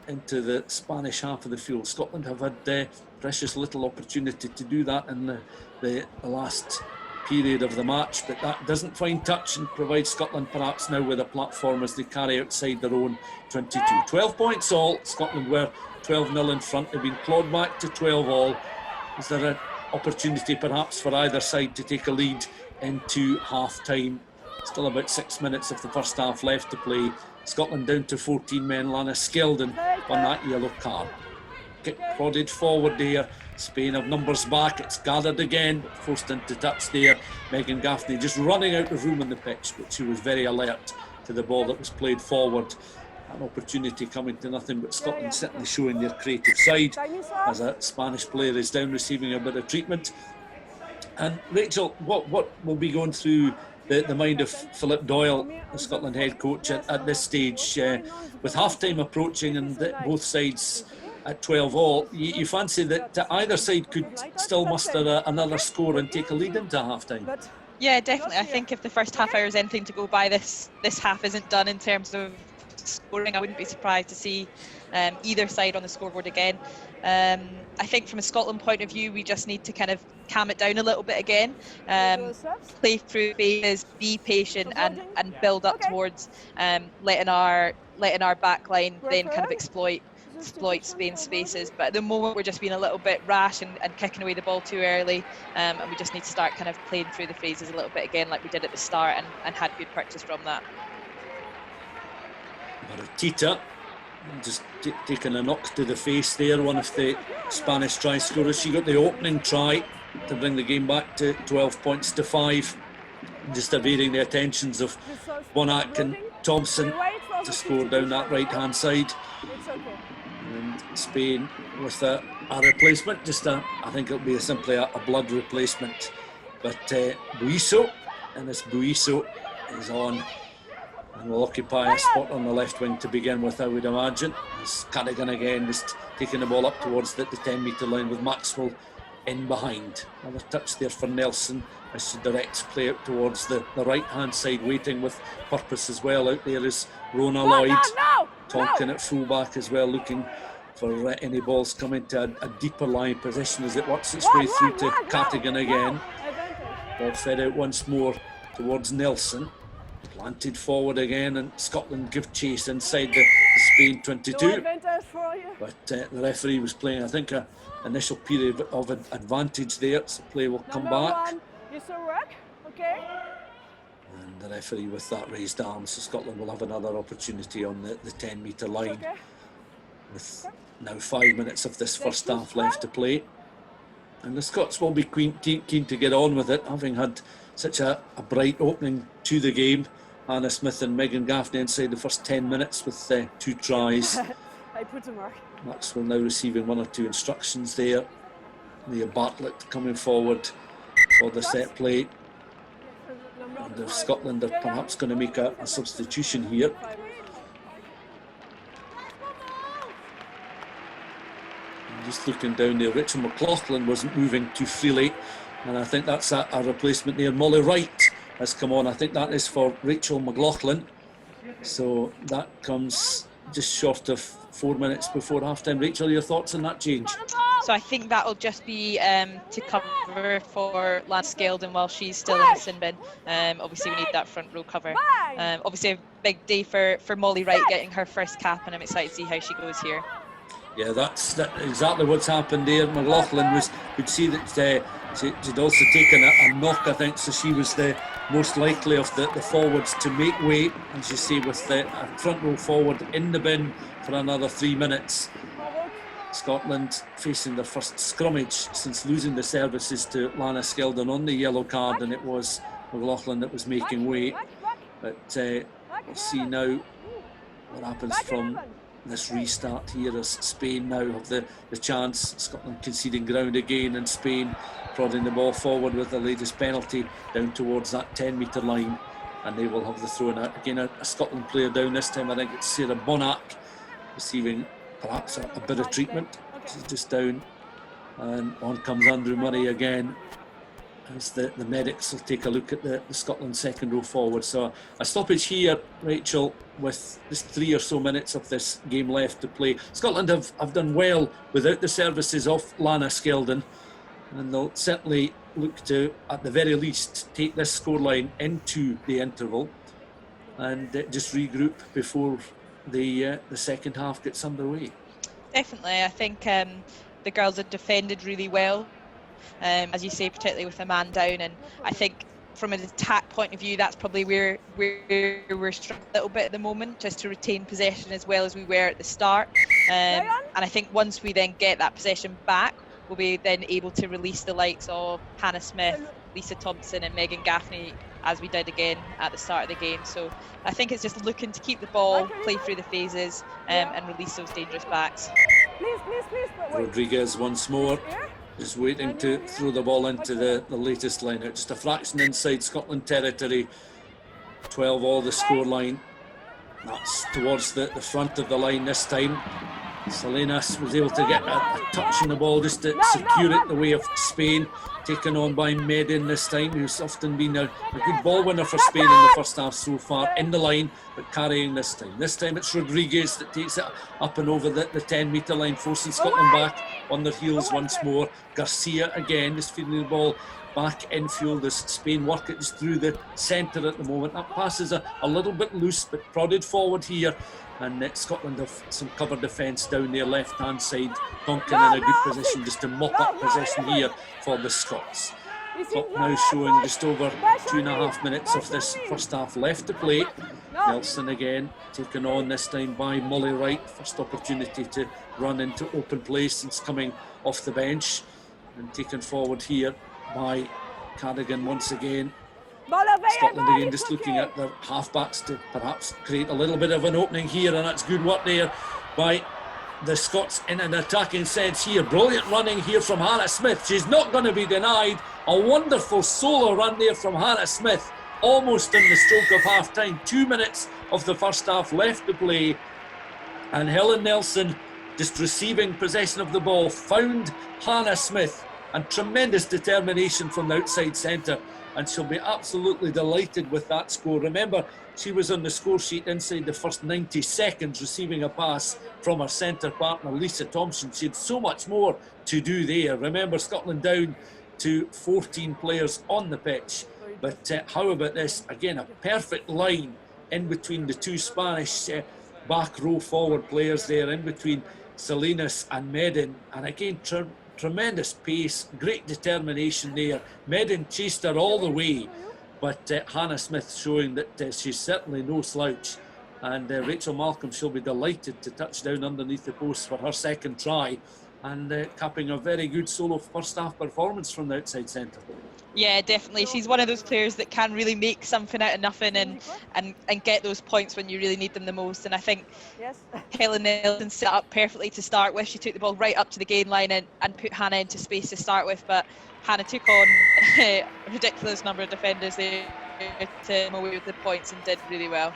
into the Spanish half of the field. Scotland have had precious little opportunity to do that in the last period of the match, but that doesn't find touch and provides Scotland perhaps now with a platform as they carry outside their own 22. 12 points all. Scotland were 12-0 in front. They've been clawed back to 12 all. Is there an opportunity perhaps for either side to take a lead into half-time? Still about 6 minutes of the first half left to play. Scotland down to 14 men. Lana Skeldon on that yellow card. Kick prodded forward there. Spain have numbers back. It's gathered again, forced into touch there. Megan Gaffney just running out of room on the pitch, but she was very alert to the ball that was played forward. An opportunity coming to nothing, but Scotland certainly showing their creative side as a Spanish player is down receiving a bit of treatment. And Rachel, what will be going through the mind of Philip Doyle, the Scotland head coach, at this stage, with half-time approaching and both sides at 12 all? You fancy that either side could still muster another score and take a lead into half-time? Yeah, definitely. I think if the first half hour is anything to go by, this half isn't done in terms of scoring. I wouldn't be surprised to see either side on the scoreboard again. I think from a Scotland point of view, we just need to kind of calm it down a little bit again, play through phases, be patient, and build up towards letting our back line then kind of exploit Spain's spaces. But at the moment we're just being a little bit rash and kicking away the ball too early, and we just need to start kind of playing through the phases a little bit again like we did at the start, and had good practice from that. Tita just taking a knock to the face there, one of the Spanish try scorers. She got the opening try to bring the game back to 12 points to 5, just evading the attentions of Bonac and Thompson to score down that right hand side. And Spain with a replacement, I think it'll be simply a blood replacement, but Buiso, and this Buiso is on and will occupy a spot on the left wing to begin with, I would imagine. As Cardigan again just taking the ball up towards the 10 metre line with Maxwell in behind. Another touch there for Nelson as she directs play out towards the right hand side, waiting with purpose as well. Out there is Rona Lloyd, Tonkin at full back as well, looking for any balls coming to a deeper line position as it works its way through to Cardigan again. Ball fed out once more towards Nelson. Planted forward again, and Scotland give chase inside the Spain 22. But the referee was playing, I think, an initial period of advantage there, so play will come back. And the referee with that raised arm, so Scotland will have another opportunity on the 10 metre line. With now 5 minutes of this first half left to play. And the Scots will be keen to get on with it, having had such a bright opening to the game. Hannah Smith and Megan Gaffney inside the first 10 minutes with 2 tries. I put a mark. Maxwell now receiving 1 or 2 instructions there. Leah Bartlett coming forward for the set play. And if Scotland are perhaps going to make a substitution here. Just looking down there, Rachel McLaughlin wasn't moving too freely, and I think that's a replacement there. Molly Wright has come on. I think that is for Rachel McLaughlin, so that comes just short of 4 minutes before half-time. Rachel, your thoughts on that change? So I think that'll just be to cover for Lana Skeldon while she's still in the sin bin. Obviously we need that front row cover. Obviously a big day for Molly Wright getting her first cap, and I'm excited to see how she goes here. Yeah, that's exactly what's happened there. McLaughlin could see that She'd also taken a knock, I think, so she was the most likely of the forwards to make way, as you say, with the front row forward in the bin for another 3 minutes. Scotland facing their first scrummage since losing the services to Lana Skeldon on the yellow card, and it was McLaughlin that was making way. But we'll see now what happens from this restart here, as Spain now have the chance. Scotland conceding ground again, and Spain prodding the ball forward with the latest penalty down towards that 10-metre line, and they will have the throw in. Again, a Scotland player down this time. I think it's Sarah Bonac receiving perhaps a bit of treatment. She's just down, and on comes Andrew Murray again, as the medics will take a look at the Scotland second row forward. So a stoppage here, Rachel, with just 3 or so minutes of this game left to play. Scotland have done well without the services of Lana Skeldon, and they'll certainly look to, at the very least, take this scoreline into the interval and just regroup before the second half gets underway. Definitely, I think the girls have defended really well, as you say, particularly with a man down, and I think from an attack point of view, that's probably where we're struggling a little bit at the moment, just to retain possession as well as we were at the start. And I think once we then get that possession back, we'll be then able to release the likes of Hannah Smith, Lisa Thompson and Megan Gaffney, as we did again at the start of the game. So I think it's just looking to keep the ball, play through the phases, and release those dangerous backs. Rodriguez once more, just waiting to throw the ball into the latest line out. Just a fraction inside Scotland territory. 12-all the scoreline. That's towards the front of the line this time. Salinas was able to get a touch on the ball just to secure it the way of Spain, taken on by Medin this time, who's often been a good ball winner for Spain in the first half so far, in the line, but carrying this time. This time it's Rodriguez that takes it up and over the 10-metre line, forcing Scotland back on their heels once more. Garcia again, just feeding the ball back infield as Spain work it just through the centre at the moment. That pass is a little bit loose, but prodded forward here. And Scotland have some cover defence down their left-hand side. Duncan in a good position just to mop up possession here for the Scots. Clock now showing just over 2.5 minutes of this first half left to play. Nelson again taken on, this time by Molly Wright. First opportunity to run into open play since coming off the bench. And taken forward here by Cardigan once again. Scotland again just looking at their halfbacks to perhaps create a little bit of an opening here, and that's good work there by the Scots in an attacking sense here. Brilliant running here from Hannah Smith. She's not going to be denied. A wonderful solo run there from Hannah Smith, almost in the stroke of half time. 2 minutes of the first half left to play, and Helen Nelson just receiving possession of the ball found Hannah Smith, and tremendous determination from the outside centre. And she'll be absolutely delighted with that score. Remember, she was on the score sheet inside the first 90 seconds, receiving a pass from her centre partner, Lisa Thompson. She had so much more to do there. Remember, Scotland down to 14 players on the pitch. But how about this? Again, a perfect line in between the two Spanish back row forward players there, in between Salinas and Medin. And again, tremendous pace, great determination there. Medin chased her all the way, but Hannah Smith showing that she's certainly no slouch. And Rachel Malcolm, she'll be delighted to touch down underneath the post for her second try, and capping a very good solo first half performance from the outside centre. Yeah, definitely. She's one of those players that can really make something out of nothing and get those points when you really need them the most. And I think Helen Nelson set up perfectly to start with. She took the ball right up to the gain line and put Hannah into space to start with. But Hannah took on a ridiculous number of defenders there to come away with the points and did really well.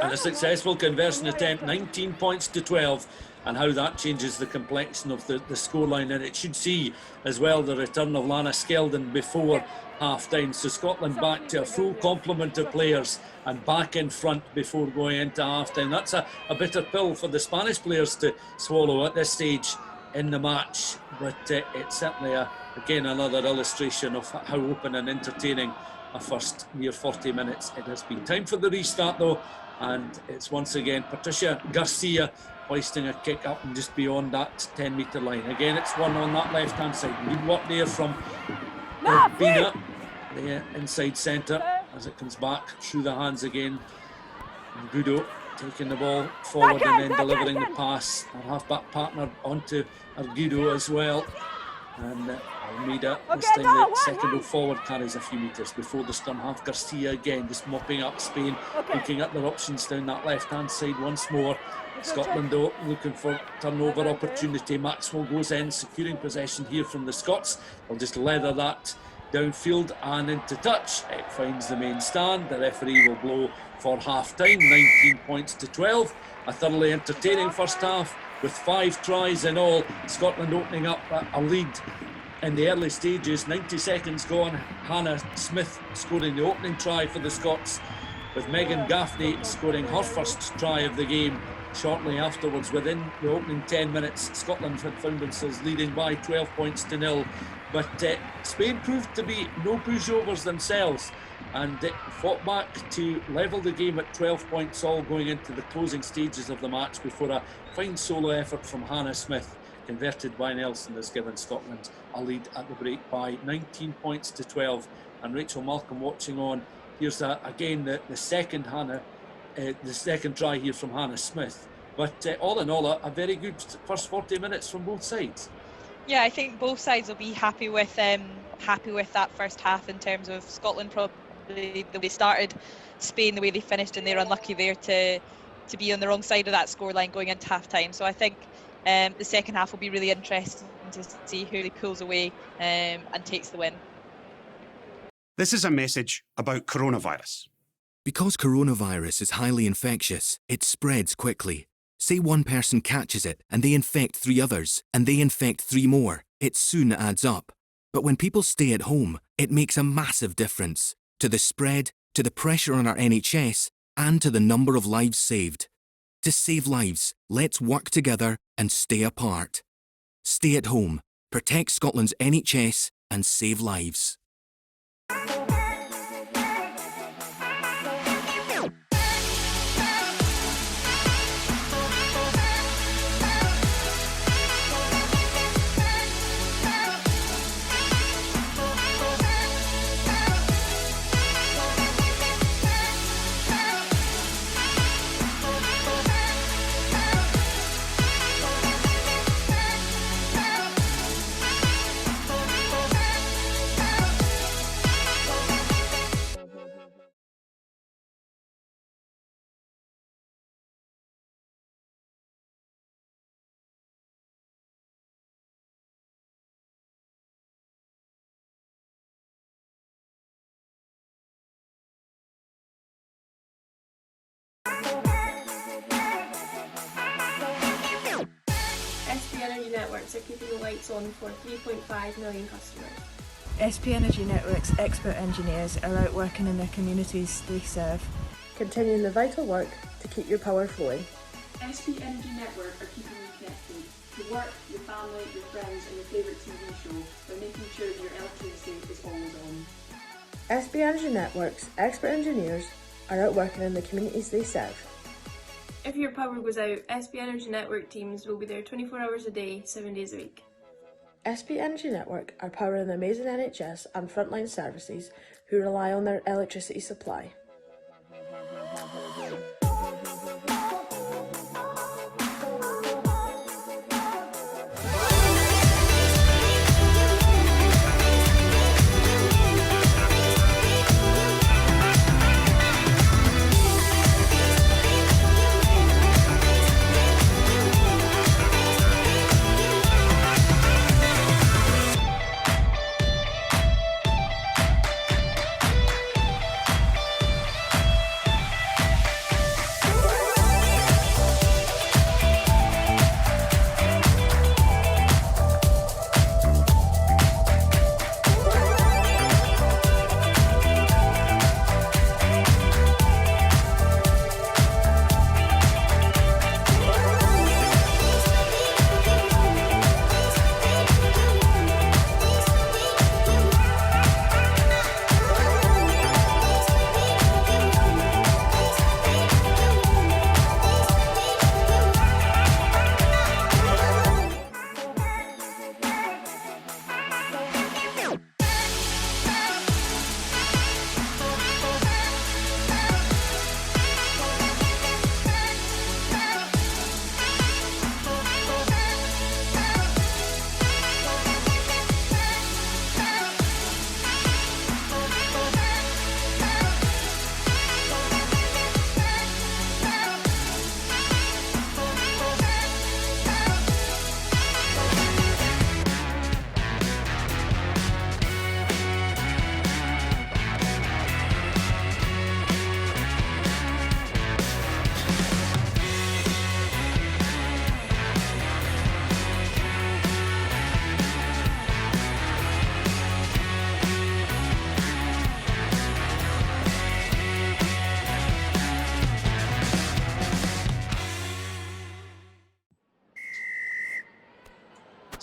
And a successful conversion attempt, 19 points to 12. And how that changes the complexion of the scoreline. And it should see as well the return of Lana Skeldon before half-time. So Scotland back to a full complement of players and back in front before going into half-time. That's a bitter pill for the Spanish players to swallow at this stage in the match. But it's certainly, again, another illustration of how open and entertaining a first near 40 minutes it has been. Time for the restart, though. And it's once again Patricia Garcia hoisting a kick up and just beyond that 10-metre line. Again, it's one on that left-hand side. Good work there from Urbina, the inside centre, as it comes back through the hands again. And Gudo taking the ball forward and then delivering the pass. Our half-back partner onto Argudo as well. And Almeida, this time the second row forward, carries a few metres before the scrum half. Garcia again just mopping up Spain, looking at their options down that left-hand side once more. Scotland though looking for turnover opportunity. Maxwell goes in, securing possession here from the Scots. They'll just leather that downfield and into touch. It finds the main stand. The referee will blow for half-time, 19 points to 12. A thoroughly entertaining first half with 5 tries in all. Scotland opening up a lead in the early stages. 90 seconds gone. Hannah Smith scoring the opening try for the Scots, with Megan Gaffney scoring her first try of the game. Shortly afterwards, within the opening 10 minutes, Scotland had found themselves leading by 12 points to 0. But Spain proved to be no pushovers themselves and fought back to level the game at 12 points all going into the closing stages of the match before a fine solo effort from Hannah Smith, converted by Nelson, has given Scotland a lead at the break by 19 points to 12. And Rachel Malcolm watching on. Here's again the second the second try here from Hannah Smith. But all in all, a very good first 40 minutes from both sides. Yeah, I think both sides will be happy with that first half in terms of Scotland probably the way they started, Spain the way they finished, and they're unlucky there to be on the wrong side of that scoreline going into half time. So I think the second half will be really interesting to see who really pulls away and takes the win. This is a message about coronavirus. Because coronavirus is highly infectious, it spreads quickly. Say one person catches it and they infect 3 others, and they infect 3 more. It soon adds up. But when people stay at home, it makes a massive difference to the spread, to the pressure on our NHS, and to the number of lives saved. To save lives, let's work together and stay apart. Stay at home, protect Scotland's NHS, and save lives. SP Energy Networks are keeping the lights on for 3.5 million customers. SP Energy Networks' expert engineers are out working in their communities they serve, continuing the vital work to keep your power flowing. SP Energy Network are keeping you connected to work, your family, your friends and your favourite TV show by making sure your electricity is always on. SP Energy Networks' expert engineers are out working in the communities they serve. If your power goes out, SP Energy Network teams will be there 24 hours a day, 7 days a week. SP Energy Network are powering the amazing NHS and frontline services who rely on their electricity supply.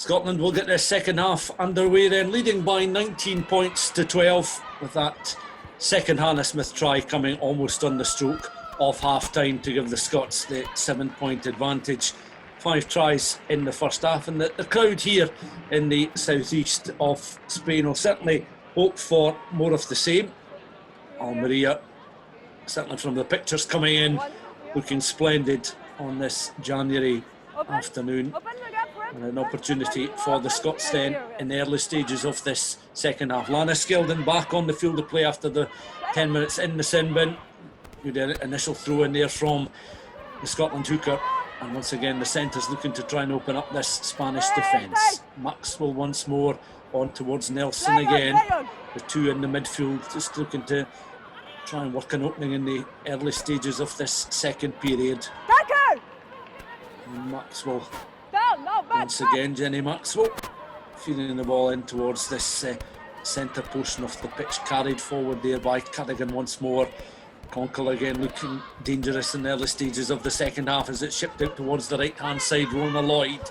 Scotland will get their second half underway then, leading by 19 points to 12, with that second Hannah Smith try coming almost on the stroke of half time to give the Scots the 7-point advantage. 5 tries in the first half, and the crowd here in the southeast of Spain will certainly hope for more of the same. Almeria, certainly from the pictures coming in, looking splendid on this January afternoon, and an opportunity for the Scots then in the early stages of this second half. Lana Skeldon back on the field of play after the 10 minutes in the sin bin. Good initial throw in there from the Scotland hooker, and once again the centres looking to try and open up this Spanish defence. Maxwell once more on towards Nelson again. The two in the midfield just looking to try and work an opening in the early stages of this second period. And Maxwell once again, Jenny Maxwell feeding the ball in towards this centre portion of the pitch, carried forward there by Cardigan once more. Conkle again looking dangerous in the early stages of the second half as it's shipped out towards the right hand side. Rona Lloyd,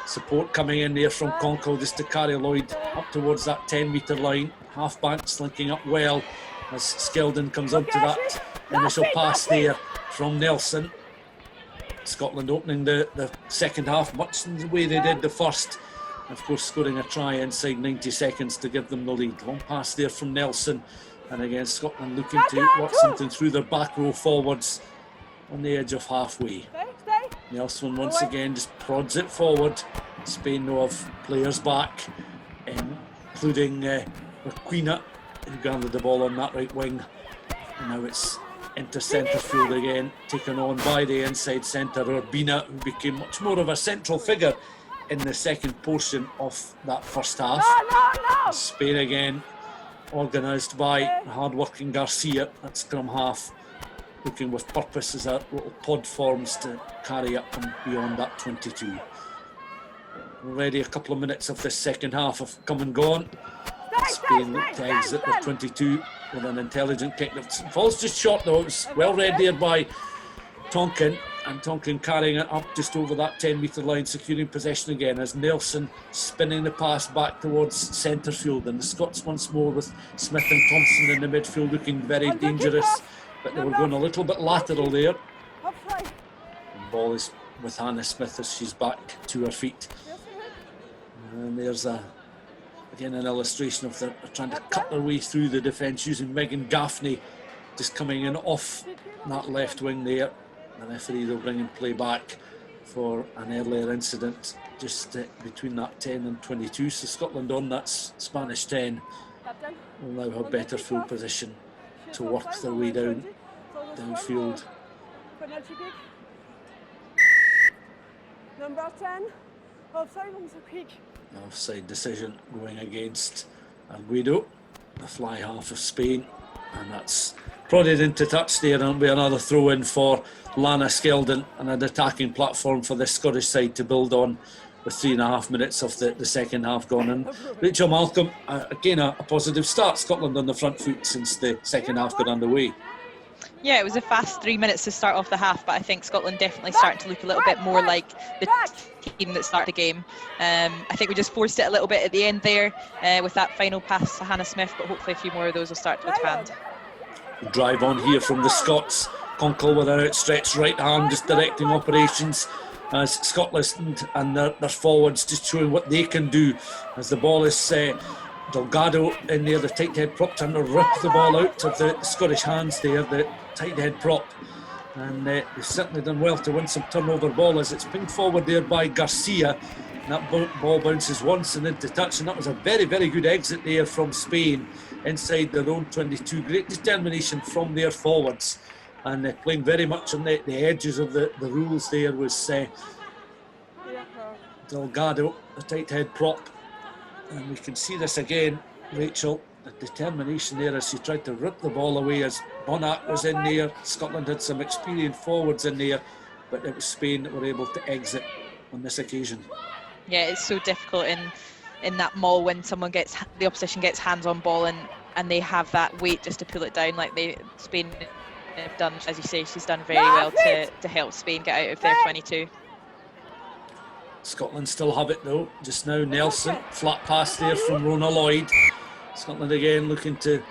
support coming in there from Conkle just to carry Lloyd up towards that 10-metre line. Half backs linking up well as Skeldon comes onto that initial pass there from Nelson. Scotland opening the second half much in the way they did the first, of course scoring a try inside 90 seconds to give them the lead. Long pass there from Nelson, and again Scotland looking to work something through their back row forwards on the edge of halfway. Nelson once again just prods it forward. Spain know of players back, including Requena, who gathered the ball on that right wing, and now it's into centre field again, taken on by the inside centre Urbina, who became much more of a central figure in the second portion of that first half. Spain again, organised by hard-working Garcia at scrum half, looking with purpose as our little pod forms to carry up and beyond that 22. Already a couple of minutes of this second half have come and gone. Spain look to exit the 22 with an intelligent kick that falls just short though. It was well read there by Tonkin, and Tonkin carrying it up just over that 10-metre line, securing possession again as Nelson spinning the pass back towards centre field, and the Scots once more with Smith and Thompson in the midfield looking very dangerous, but they were going a little bit lateral there. The ball is with Hannah Smith as she's back to her feet, and there's again an illustration of them trying to cut their way through the defence using Megan Gaffney just coming in off that left wing there. The referee will bring in play back for an earlier incident just between that 10 and 22. So Scotland on that Spanish 10 will now have better full position to work their way downfield. Number 10, offside on the kick. Offside decision going against Arguido, the fly half of Spain, and that's prodded into touch there, and it'll be another throw in for Lana Skeldon, and an attacking platform for this Scottish side to build on with 3.5 minutes of the second half gone. And Rachel Malcolm, again a positive start. Scotland on the front foot since the second half got underway. Yeah, it was a fast 3 minutes to start off the half, but I think Scotland definitely starting to look a little bit more like the team that started the game. I think we just forced it a little bit at the end there with that final pass to Hannah Smith, but hopefully a few more of those will start to hand. Drive on here from the Scots. Conkle with an outstretched right hand just directing operations as Scotland and their forwards just showing what they can do as the ball is Delgado in there, the tight head prop, trying to rip the ball out of the Scottish hands there, the tight head prop, and they've certainly done well to win some turnover ball as it's pinged forward there by Garcia, and that ball bounces once and into touch, and that was a very, very good exit there from Spain inside their own 22. Great determination from their forwards, and playing very much on the edges of the rules there was Delgado, the tight head prop. And we can see this again, Rachel, the determination there as she tried to rip the ball away as Bonac was in there. Scotland had some experienced forwards in there, but it was Spain that were able to exit on this occasion. Yeah, it's so difficult in that maul when the opposition gets hands on ball and they have that weight just to pull it down, like Spain have done. As you say, she's done very well to help Spain get out of their 22. Scotland still have it though. Just now Nelson, flat pass there from Rona Lloyd. Scotland again looking to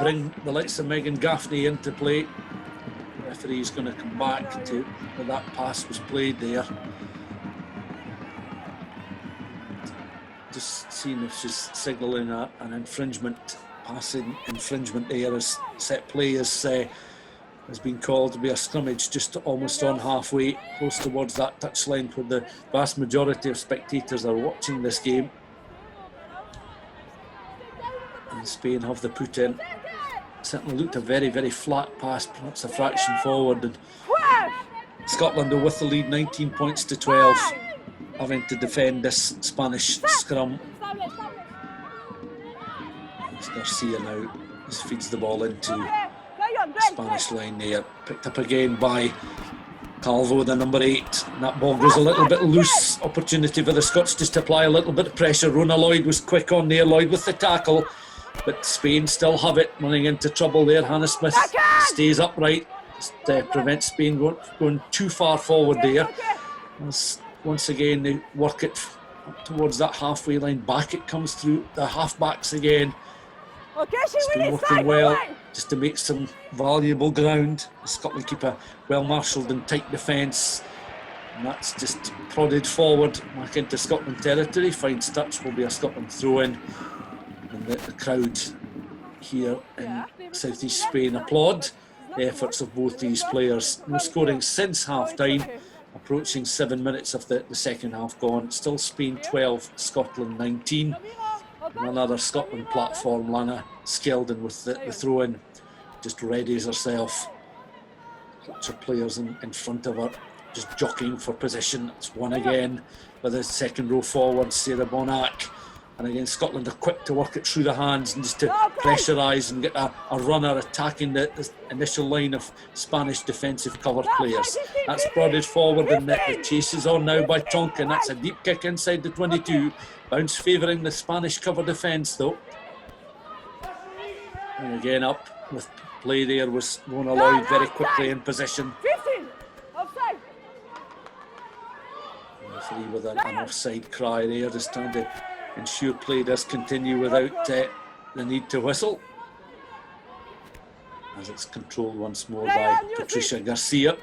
bring the likes of Megan Gaffney into play. The referee is going to come back to where that pass was played there. Just seeing if she's signalling an infringement, passing infringement there as set play has been called to be a scrummage just almost on halfway, close towards that touchline where the vast majority of spectators are watching this game. And Spain have the put in. Certainly looked a very, very flat pass, perhaps a fraction forward. And Scotland are with the lead 19 points to 12, having to defend this Spanish scrum. It's Garcia now, just feeds the ball into the Spanish line there. Picked up again by Calvo, the number 8. And that ball goes a little bit loose. Opportunity for the Scots just to apply a little bit of pressure. Rona Lloyd was quick on there. Lloyd with the tackle. But Spain still have it, running into trouble there. Hannah Smith stays upright. Just prevents Spain going too far forward there. As once again they work it up towards that halfway line. Back it comes through the half-backs again. Spain working well just to make some valuable ground. The Scotland keep a well-marshalled and tight defence. And that's just prodded forward back into Scotland territory. Finds touch, will be a Scotland throw-in. And the crowd here in South East Spain applaud the efforts of both these players. No scoring since half-time, approaching 7 minutes of the second half gone. Still Spain 12, Scotland 19. And another Scotland platform, Lana Skeldon with the throw-in, just readies herself. Lots of players in front of her, just jockeying for position. It's one again with the second row forward, Sarah Bonac. And again, Scotland are quick to work it through the hands and just to pressurise and get a runner attacking the initial line of Spanish defensive covered players. That's prodded forward and the chase is on now by Tonkin. That's a deep kick inside the 22. Bounce favouring the Spanish cover defence though. And again up with play there was Rona Lloyd very quickly in position. 15! Offside! Referee with an offside cry there, just trying to ensure play does continue without the need to whistle. As it's controlled once more by Patricia Garcia.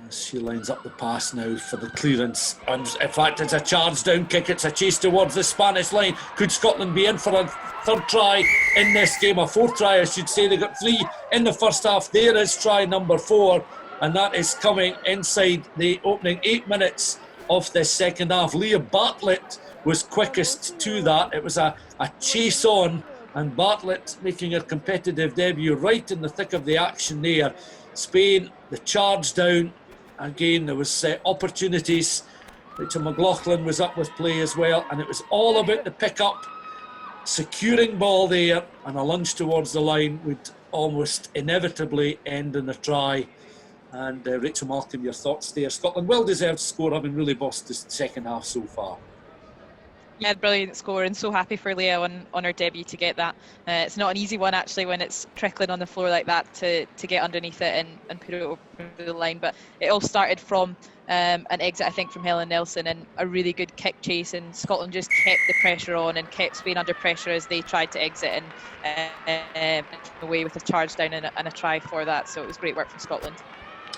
As she lines up the pass now for the clearance. And in fact, it's a charge down kick. It's a chase towards the Spanish line. Could Scotland be in for a third try in this game? A fourth try, I should say. They got 3 in the first half. There is try number 4. And that is coming inside the opening 8 minutes of this second half. Leah Bartlett was quickest to that. It was a chase on, and Bartlett making her competitive debut right in the thick of the action there. Spain, the charge down. Again, there was opportunities. Rachel McLaughlin was up with play as well, and it was all about the pick-up, securing ball there, and a lunge towards the line would almost inevitably end in a try. And Rachel Malcolm, your thoughts there? Scotland well-deserved score, having really bossed the second half so far. Yeah, brilliant score, and so happy for Leah on her debut to get that. It's not an easy one actually when it's trickling on the floor like that to get underneath it and put it over the line. But it all started from an exit, I think, from Helen Nelson and a really good kick chase, and Scotland just kept the pressure on and kept Spain under pressure as they tried to exit and away with a charge down and a try for that. So it was great work from Scotland.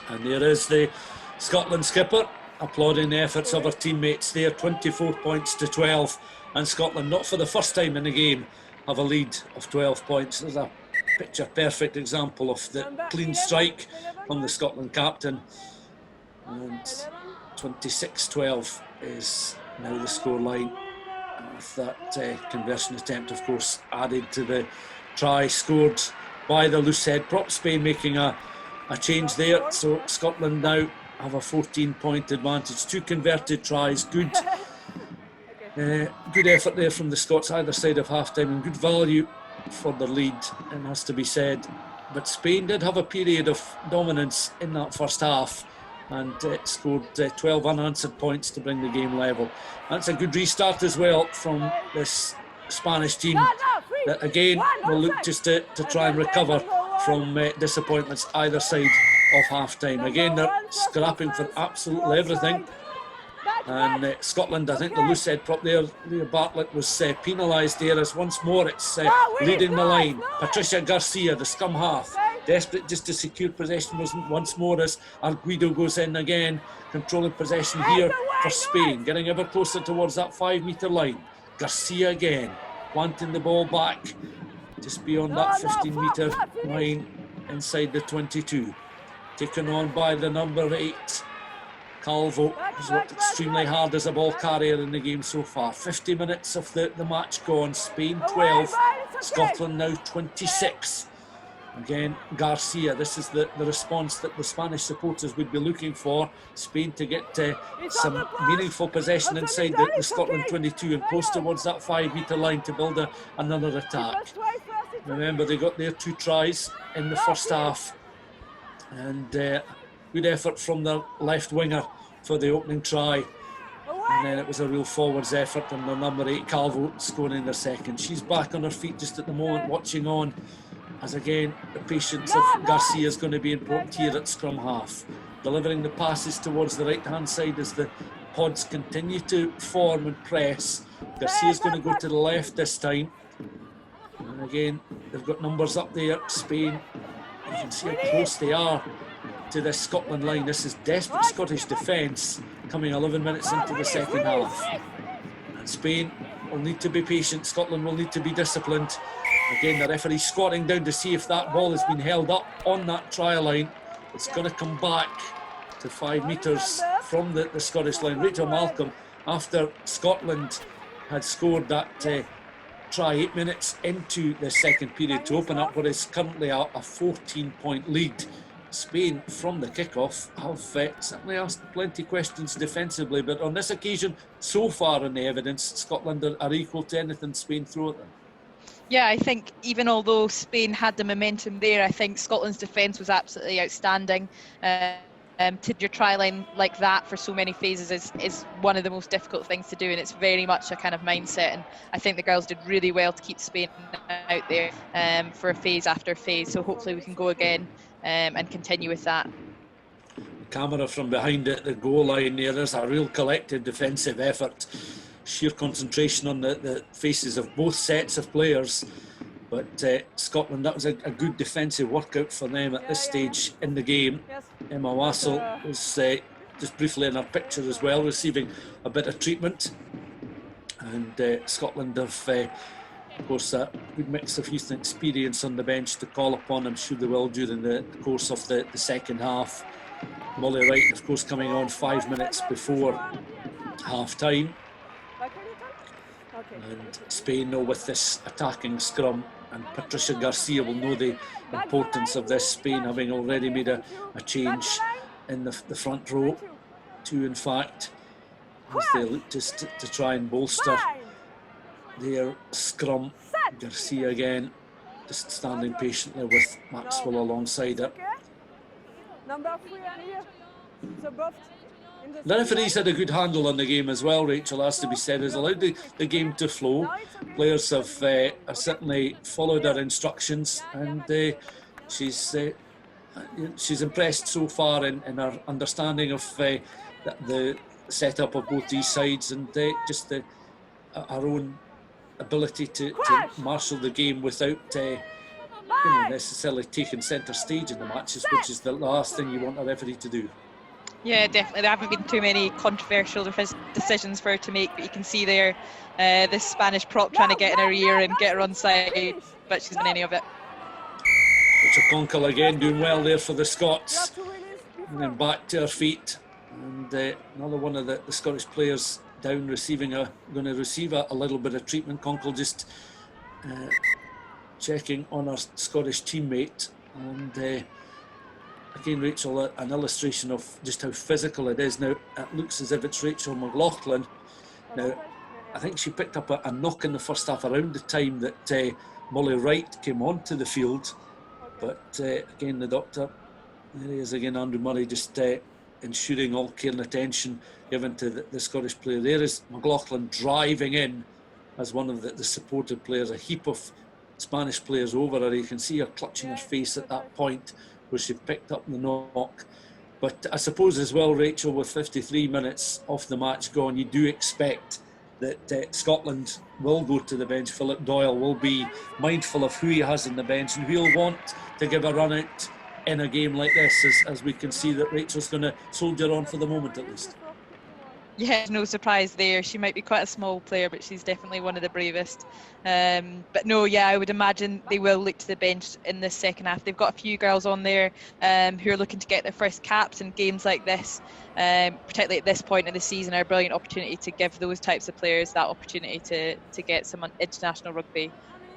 And there is the Scotland skipper applauding the efforts of her teammates there. 24 points to 12, and Scotland, not for the first time in the game, have a lead of 12 points. There's a picture perfect example of the clean strike from the Scotland captain. And 26-12 is now the scoreline, with that conversion attempt of course added to the try scored by the loosehead prop. Spain making a change there, so Scotland now have a 14-point advantage. 2 converted tries. Good effort there from the Scots either side of half-time, and good value for their lead, and has to be said. But Spain did have a period of dominance in that first half and scored 12 unanswered points to bring the game level. That's a good restart as well from this Spanish team that again will look just to try and recover from disappointments either side of half-time. Again, they're scrapping for absolutely everything. And Scotland, I think the loose head prop there, Leah Bartlett, was penalised there, as once more it's leading the line. Patricia Garcia, the scrum half, desperate just to secure possession once more as Arguido goes in again, controlling possession here for Spain, getting ever closer towards that 5 metre line. Garcia again, planting the ball back just beyond that 15 metre line inside the 22. Taken on by the number 8. Calvo has worked extremely hard as a ball carrier in the game so far. 50 minutes of the match gone. Spain 12, Scotland now 26. Again, Garcia, this is the response that the Spanish supporters would be looking for. Spain to get some meaningful possession inside the Scotland 22 and close towards that 5 metre line to build another attack. Remember, they got their 2 tries in the first half. And good effort from their left winger for the opening try. And then it was a real forwards effort, and the number 8 Calvo scoring their second. She's back on her feet just at the moment, watching on, as again the patience of Garcia is going to be important here at scrum half, delivering the passes towards the right hand side as the pods continue to form and press. Garcia's going to go to the left this time, and again they've got numbers up there. Spain, you can see how close they are to this Scotland line. This is desperate Scottish defence coming 11 minutes into the second half. And Spain will need to be patient. Scotland will need to be disciplined. Again, the referee squatting down to see if that ball has been held up on that try line. It's going to come back to 5 metres from the Scottish line. Rachel Malcolm, after Scotland had scored that try 8 minutes into the second period to open up what is currently a 14-point lead. Spain, from the kickoff, have certainly asked plenty of questions defensively, but on this occasion, so far in the evidence, Scotland are equal to anything Spain throw at them. Yeah, I think even although Spain had the momentum there, I think Scotland's defence was absolutely outstanding. To your try line like that for so many phases is one of the most difficult things to do, and it's very much a kind of mindset, and I think the girls did really well to keep Spain out there for a phase after phase, so hopefully we can go again and continue with that. Camera from behind at the goal line there. There's a real collective defensive effort, sheer concentration on the faces of both sets of players. But Scotland, that was a good defensive workout for them at this stage in the game. Emma Wassell was just briefly in our picture as well, receiving a bit of treatment. And Scotland have, of course, a good mix of youth and experience on the bench to call upon. I'm sure they will during the course of the second half. Molly Wright, of course, coming on 5 minutes before half-time. And Spain know with this attacking scrum, and Patricia Garcia will know the importance of this. Spain having already made a change in the front row, 2 in fact, as they look to try and bolster their scrum. Garcia again, just standing patiently with Maxwell alongside her. The referees had a good handle on the game as well, Rachel, has to be said, has allowed the game to flow. Players have certainly followed her instructions, and she's impressed so far in her understanding of the setup of both these sides, and just her own ability to marshal the game without necessarily taking centre stage in the matches, which is the last thing you want a referee to do. Yeah, definitely. There haven't been too many controversial decisions for her to make, but you can see there this Spanish prop trying to get in her ear and get her on side, but she's done any of it. Rachel Conkle again doing well there for the Scots, and then back to her feet, and another one of the Scottish players down, going to receive a little bit of treatment. Conkle just checking on her Scottish teammate, and again, Rachel, an illustration of just how physical it is. Now, it looks as if it's Rachel McLaughlin. Now, I think she picked up a knock in the first half around the time that Molly Wright came onto the field. But again, the doctor, there he is again, Andrew Murray, just ensuring all care and attention given to the Scottish player. There is McLaughlin driving in as one of the supported players, a heap of Spanish players over her. You can see her clutching her face at that point where she picked up the knock. But I suppose as well, Rachel, with 53 minutes off the match gone, you do expect that Scotland will go to the bench. Philip Doyle will be mindful of who he has in the bench and who he'll want to give a run out in a game like this, as we can see that Rachel's going to soldier on for the moment at least. Yeah, no surprise there. She might be quite a small player, but she's definitely one of the bravest. But no, yeah, I would imagine they will look to the bench in this second half. They've got a few girls on there who are looking to get their first caps, and games like this, particularly at this point in the season, are a brilliant opportunity to give those types of players that opportunity to get some international rugby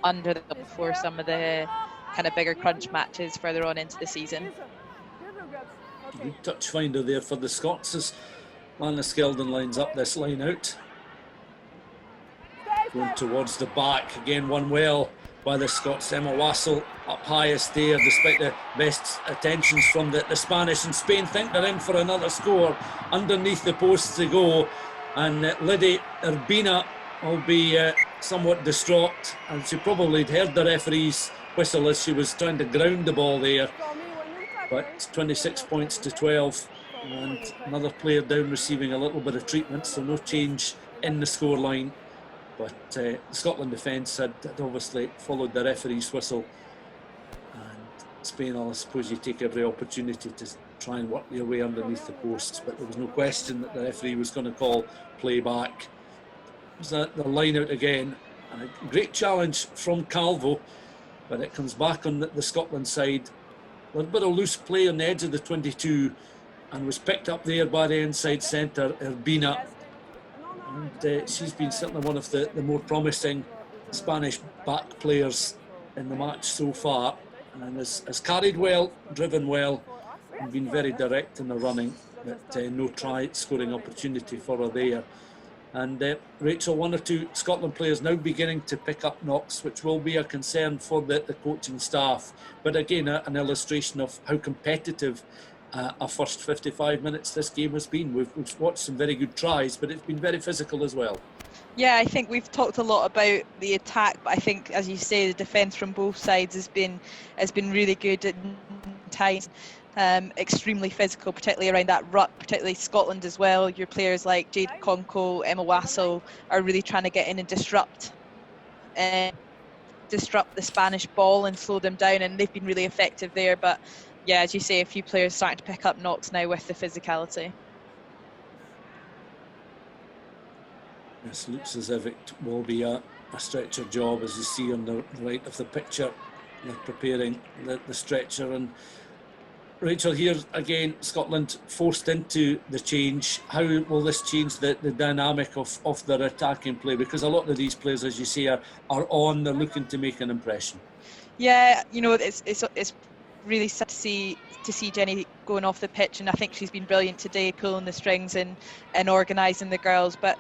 under them before some of the kind of bigger crunch matches further on into the season. Good touch finder there for the Scots as Lana Skeldon lines up this line out. Going towards the back, again won well by the Scots. Emma Wassell up highest there, despite the best attentions from the Spanish. And Spain think they're in for another score. Underneath the posts to go. And Liddy Urbina will be somewhat distraught. And she probably had heard the referee's whistle as she was trying to ground the ball there. But 26 points to 12. And another player down receiving a little bit of treatment, so no change in the scoreline. But the Scotland defence had obviously followed the referee's whistle, and Spain, I suppose you take every opportunity to try and work your way underneath the posts, but there was no question that the referee was going to call play back. Was that the line out again? And a great challenge from Calvo, but it comes back on the Scotland side. A little bit of loose play on the edge of the 22, and was picked up there by the inside centre, Urbina. And she's been certainly one of the more promising Spanish back players in the match so far, and has carried well, driven well, and been very direct in the running, but no try scoring opportunity for her there. And Rachel, one or two Scotland players now beginning to pick up knocks, which will be a concern for the coaching staff. But again, an illustration of how competitive our first 55 minutes this game has been. We've watched some very good tries, but it's been very physical as well. Yeah, I think we've talked a lot about the attack, but I think, as you say, the defence from both sides has been really good at times. Extremely physical, particularly around that ruck, particularly Scotland as well. Your players like Jade Conco, Emma Wassell are really trying to get in and disrupt the Spanish ball and slow them down, and they've been really effective there. But yeah, as you say, a few players starting to pick up knocks now with the physicality. This looks as if it will be a stretcher job, as you see on the right of the picture. They're preparing the stretcher. And Rachel, here again, Scotland forced into the change. How will this change the dynamic of their attacking play? Because a lot of these players, as you say, are on, they're looking to make an impression. Yeah, you know, it's really sad to see Jenny going off the pitch, and I think she's been brilliant today, pulling the strings and organising the girls. But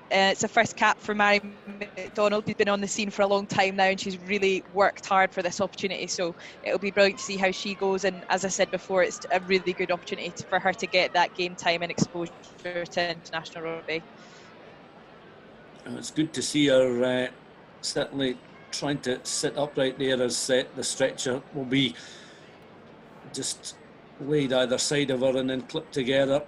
it's a first cap for Mary McDonald, who's been on the scene for a long time now, and she's really worked hard for this opportunity. So it'll be brilliant to see how she goes. And as I said before, it's a really good opportunity for her to get that game time and exposure to international rugby. It's good to see her certainly trying to sit upright there, as the stretcher will be just laid either side of her and then clipped together.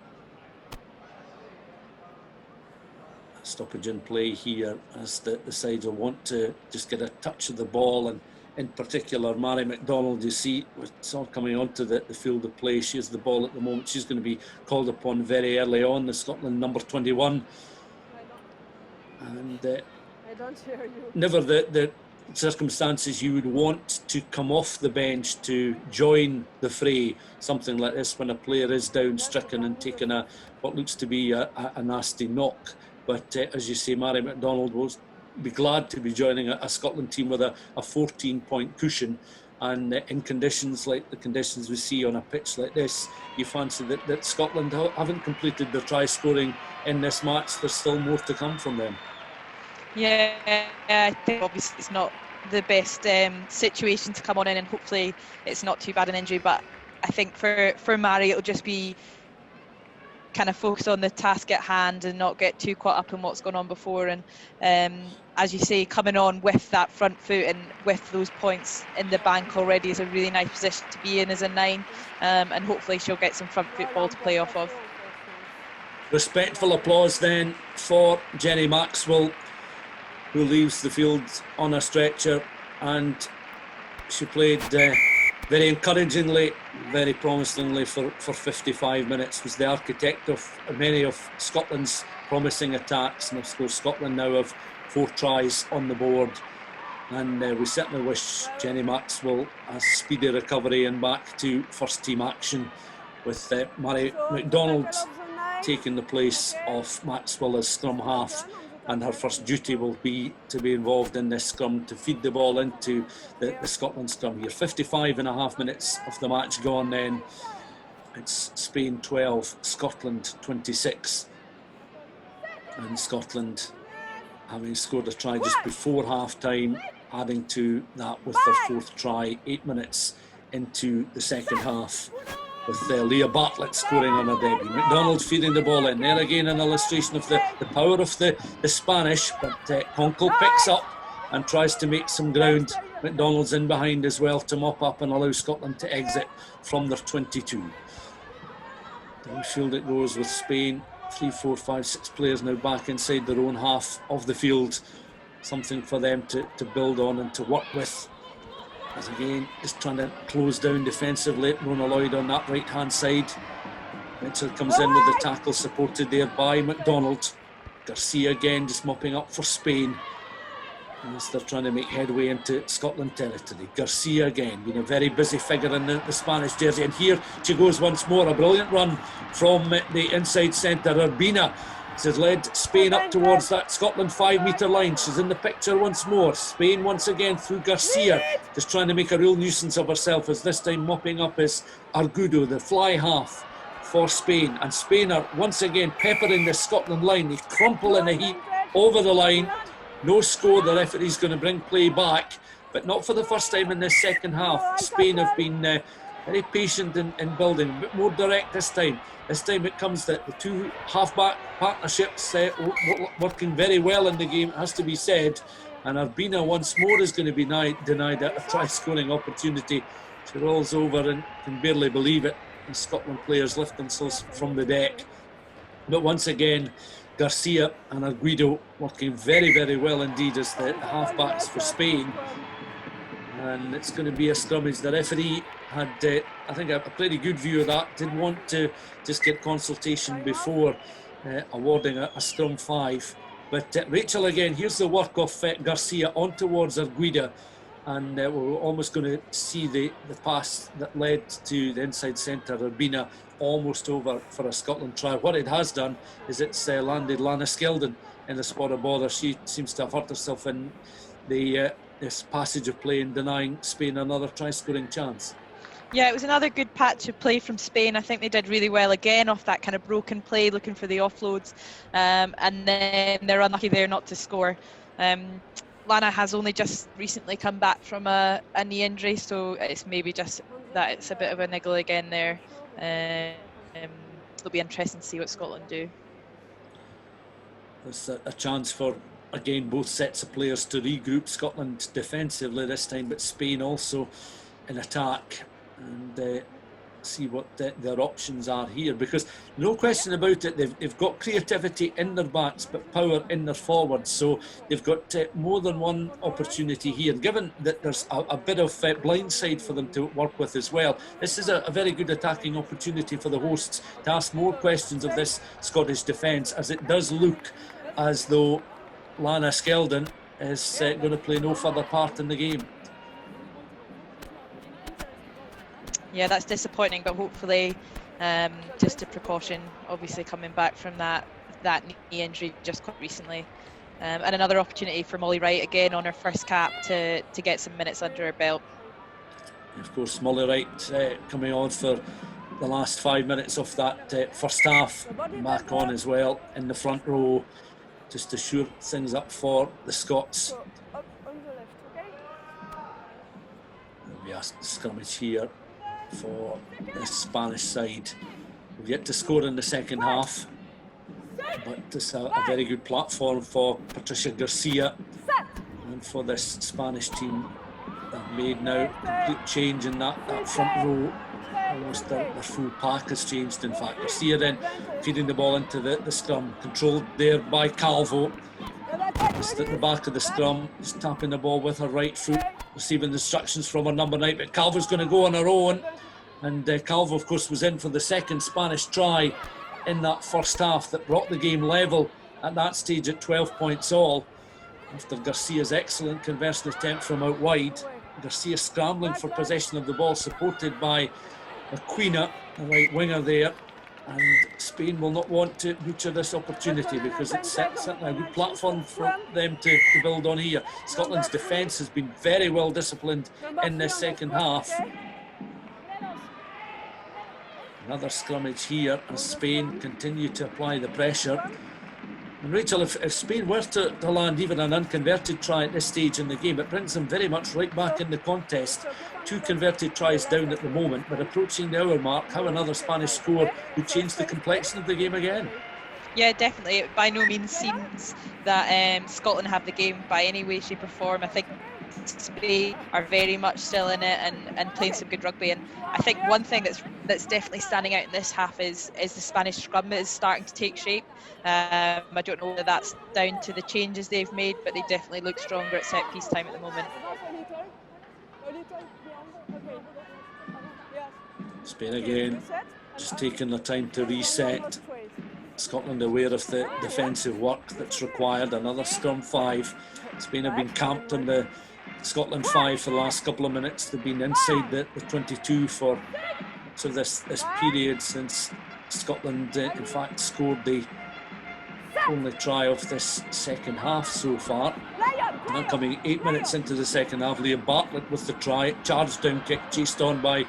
Stoppage in play here, as the sides will want to just get a touch of the ball, and in particular Mary McDonald, you see, it's all coming onto the field of play. She has the ball at the moment. She's going to be called upon very early on, the Scotland number 21. And I don't hear you. Never the circumstances you would want to come off the bench to join the fray, something like this, when a player is down, stricken and taken what looks to be a nasty knock. But as you say, Mary McDonald will be glad to be joining a Scotland team with a 14-point cushion. And in conditions like the conditions we see on a pitch like this, you fancy that Scotland haven't completed their try scoring in this match. There's still more to come from them. Yeah, I think obviously it's not the best situation to come on in, and hopefully it's not too bad an injury. But I think for Mary, it'll just be kind of focus on the task at hand and not get too caught up in what's gone on before. And as you say, coming on with that front foot and with those points in the bank already is a really nice position to be in as a 9, and hopefully she'll get some front football to play off of. Respectful applause then for Jenny Maxwell, who leaves the field on a stretcher, and she played very encouragingly, very promisingly for 55 minutes, was the architect of many of Scotland's promising attacks, and of course Scotland now have 4 tries on the board, and we certainly wish Jenny Maxwell a speedy recovery and back to first team action, with Mary McDonald taking the place of Maxwell as scrum half, and her first duty will be to be involved in this scrum to feed the ball into the Scotland scrum here. 55.5 minutes of the match gone then. It's Spain 12, Scotland 26. And Scotland, having scored a try just before half time, adding to that with their 4th try 8 minutes into the second half, with Leah Bartlett scoring on her debut. McDonald feeding the ball in. There again an illustration of the power of the Spanish, but Conkle picks up and tries to make some ground. McDonald's in behind as well to mop up and allow Scotland to exit from their 22. Downfield it goes with Spain. 3, 4, 5, 6 players now back inside their own half of the field. Something for them to build on and to work with. As again, just trying to close down defensively. Rona Lloyd on that right hand side. Mitchell comes in with the tackle, supported there by McDonald. Garcia again just mopping up for Spain as they're trying to make headway into Scotland territory. Garcia again being a very busy figure in the Spanish jersey, and here she goes once more. A brilliant run from the inside centre. Urbina has led Spain up towards that Scotland 5 metre line. She's in the picture once more. Spain once again through Garcia, just trying to make a real nuisance of herself, as this time mopping up is Argudo, the fly half for Spain. And Spain are once again peppering the Scotland line. They crumple in a heap over the line. No score. The referee's going to bring play back, but not for the first time in this second half. Spain have been very patient in building, a bit more direct this time. This time it comes that the 2 half-back partnerships working very well in the game, it has to be said. And Urbina once more is going to be denied a try-scoring opportunity. She rolls over and can barely believe it. The Scotland players lift themselves from the deck. But once again, Garcia and Argudo working very, very well indeed as the half-backs for Spain. And it's going to be a scrummage. The referee had, I think, a pretty good view of that. Did want to just get consultation before awarding a scrum 5. But Rachel again, here's the work of Garcia on towards Arguida. And we're almost going to see the pass that led to the inside centre, Urbina, almost over for a Scotland try. What it has done is it's landed Lana Skeldon in a spot of bother. She seems to have hurt herself in this passage of play and denying Spain another try-scoring chance. Yeah, it was another good patch of play from Spain. I think they did really well again off that kind of broken play, looking for the offloads, and then they're unlucky there not to score. Lana has only just recently come back from a knee injury, so it's maybe just that it's a bit of a niggle again there. It'll be interesting to see what Scotland do. There's a chance for, again, both sets of players to regroup. Scotland defensively this time, but Spain also in attack, and see what their options are here, because no question about it, they've got creativity in their backs but power in their forwards, so they've got more than one opportunity here. Given that there's a bit of blind side for them to work with as well, this is a very good attacking opportunity for the hosts to ask more questions of this Scottish defence, as it does look as though Lana Skeldon is going to play no further part in the game. Yeah, that's disappointing, but hopefully just a precaution, obviously coming back from that knee injury just quite recently. And another opportunity for Molly Wright again on her first cap to get some minutes under her belt. Of course, Molly Wright coming on for the last 5 minutes of that first half, back on as well in the front row, just to shore things up for the Scots. There'll be a skirmish here for the Spanish side. We'll get to score in the second half, but it's a very good platform for Patricia Garcia and for this Spanish team. They've made now a complete change in that front row. Almost their full pack has changed, in fact. Garcia then feeding the ball into the scrum, controlled there by Calvo. Just at the back of the scrum, just tapping the ball with her right foot, receiving instructions from her number 9, but Calvo's going to go on her own. And Calvo, of course, was in for the second Spanish try in that first half that brought the game level at that stage at 12 points all. After Garcia's excellent conversion attempt from out wide, Garcia scrambling for possession of the ball, supported by Aquina, the right winger there. And Spain will not want to butcher this opportunity because it's certainly a good platform for them to build on here. Scotland's defence has been very well disciplined in this second half. Another scrummage here as Spain continue to apply the pressure. And Rachel, if Spain were to land even an unconverted try at this stage in the game, it brings them very much right back in the contest. 2 converted tries down at the moment, but approaching the hour mark, how another Spanish score would change the complexion of the game again. Yeah, definitely. It by no means seems that Scotland have the game by any way, shape or form. I think Spain are very much still in it and playing some good rugby. And I think one thing that's definitely standing out in this half is the Spanish scrum is starting to take shape. I don't know whether that's down to the changes they've made, but they definitely look stronger at set piece time at the moment. Spain again, just taking the time to reset. Scotland aware of the defensive work that's required. Another scrum 5. Spain have been camped on the Scotland 5 for the last couple of minutes. They've been inside the 22 for this period since Scotland in fact scored the only try of this second half so far. Now coming 8 minutes into the second half, Liam Bartlett with the try, charged down kick, chased on by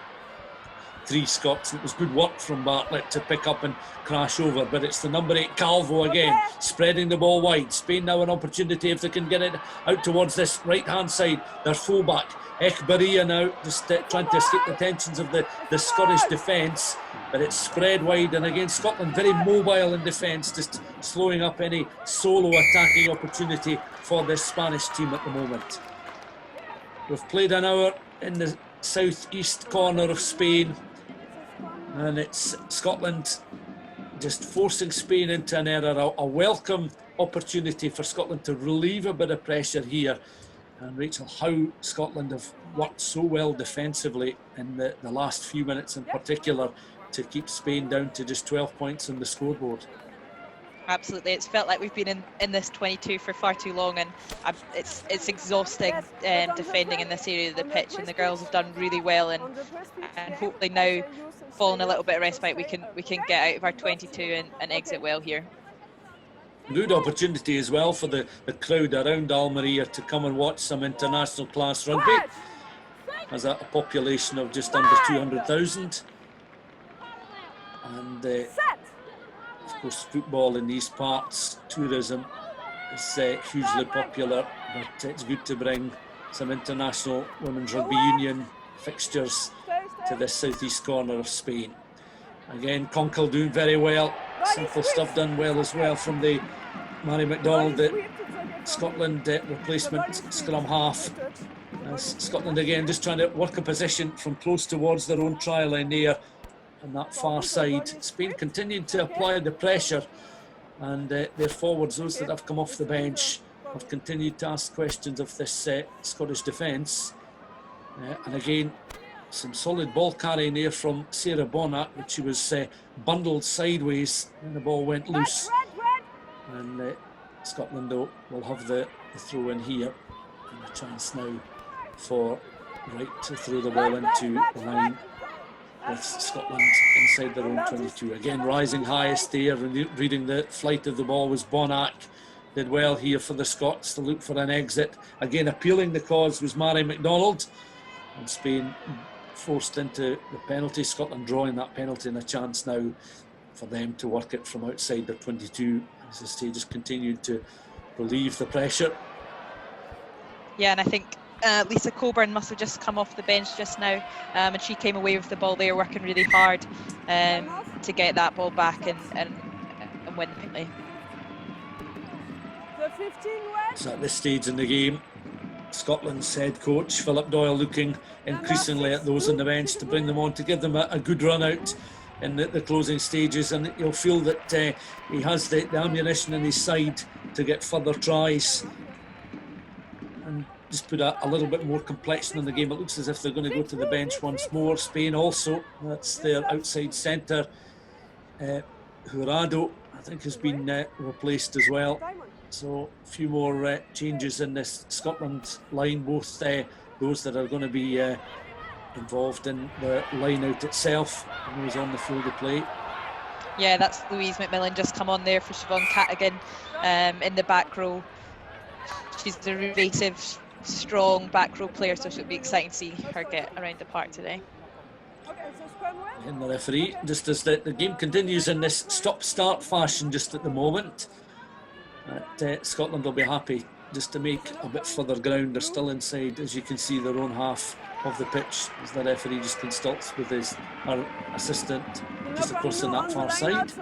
3 Scots. It was good work from Bartlett to pick up and crash over, but it's the number 8 Calvo again, spreading the ball wide. Spain now an opportunity if they can get it out towards this right hand side. Their fullback Ekbaria now just trying to escape the tensions of the Scottish defence, but it's spread wide, and again Scotland very mobile in defence, just slowing up any solo attacking opportunity for this Spanish team at the moment. We've played an hour in the southeast corner of Spain, and it's Scotland just forcing Spain into an error. A welcome opportunity for Scotland to relieve a bit of pressure here. And Rachel, how Scotland have worked so well defensively in the last few minutes in particular to keep Spain down to just 12 points on the scoreboard. Absolutely, it's felt like we've been in this 22 for far too long, and it's exhausting defending in this area of the pitch, and the girls have done really well, and hopefully now, following a little bit of respite, we can get out of our 22 and exit well here. Good opportunity as well for the crowd around Almeria to come and watch some international class rugby. Has a population of just under 200,000, and of course football in these parts, tourism is hugely popular, but it's good to bring some international women's rugby union fixtures to this southeast corner of Spain. Again, Conkle doing very well. Simple stuff done well as well from the Mary McDonald, the Scotland replacement scrum half. As Scotland again just trying to work a position from close towards their own try line there on that far side. Spain continued to apply the pressure, and their forwards, those that have come off the bench, have continued to ask questions of this Scottish defence. And again, some solid ball carrying there from Sarah Bonnack, but she was bundled sideways and the ball went loose. And Scotland though will have the throw in here, and a chance now for Wright to throw the ball into the line with Scotland inside their own 22. Again, rising highest there, and reading the flight of the ball was Bonnack. Did well here for the Scots to look for an exit. Again, appealing the cause was Mary McDonald, and Spain forced into the penalty. Scotland drawing that penalty, and a chance now for them to work it from outside their 22 as the stages continued to relieve the pressure. Yeah, and I think Lisa Coburn must have just come off the bench just now, and she came away with the ball there, working really hard to get that ball back and win the penalty. The 15 went. So at this stage in the game, Scotland's head coach Philip Doyle looking increasingly at those on the bench to bring them on, to give them a good run out in the closing stages, and you'll feel that he has the ammunition in his side to get further tries and just put a little bit more complexion in the game. It looks as if they're going to go to the bench once more. Spain also, that's their outside centre. Jurado, I think, has been replaced as well. So a few more changes in this Scotland line, both those that are going to be involved in the line out itself and those on the field of play. Yeah, that's Louise McMillan just come on there for Siobhan Cadigan in the back row. She's a evasive, strong back row player, so it'll be exciting to see her get around the park today. And the referee, just as the game continues in this stop-start fashion just at the moment, Scotland will be happy just to make a bit further ground. They're still inside, as you can see, their own half of the pitch, as the referee just consults with our assistant just across on that far side.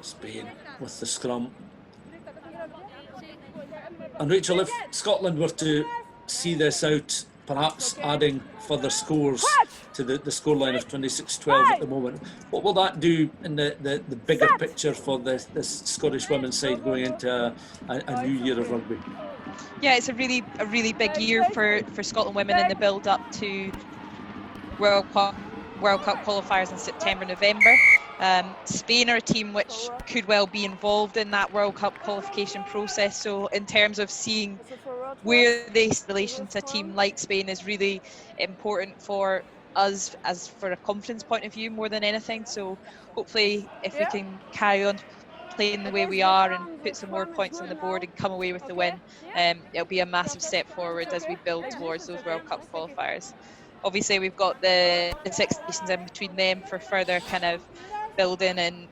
Spain with the scrum. And Rachel, if Scotland were to see this out, perhaps adding further scores to the scoreline of 26-12 at the moment, what will that do in the bigger picture for this Scottish women's side going into a new year of rugby? Yeah, it's a really big year for Scotland women in the build up to World Cup qualifiers in September, November. Spain are a team which could well be involved in that World Cup qualification process. So in terms of seeing where they stand in relation to a team like Spain is really important for us as for a confidence point of view more than anything. So hopefully if we can carry on playing the way we are and put some more points on the board and come away with the win, it'll be a massive step forward as we build towards those World Cup qualifiers. Obviously we've got the 6 nations in between them for further kind of building and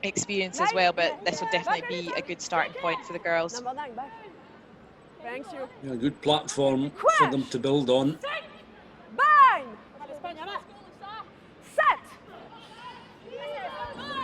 experience as well, but this will definitely be a good starting point for the girls. Thank you. Yeah, a good platform for them to build on. Bang! Set!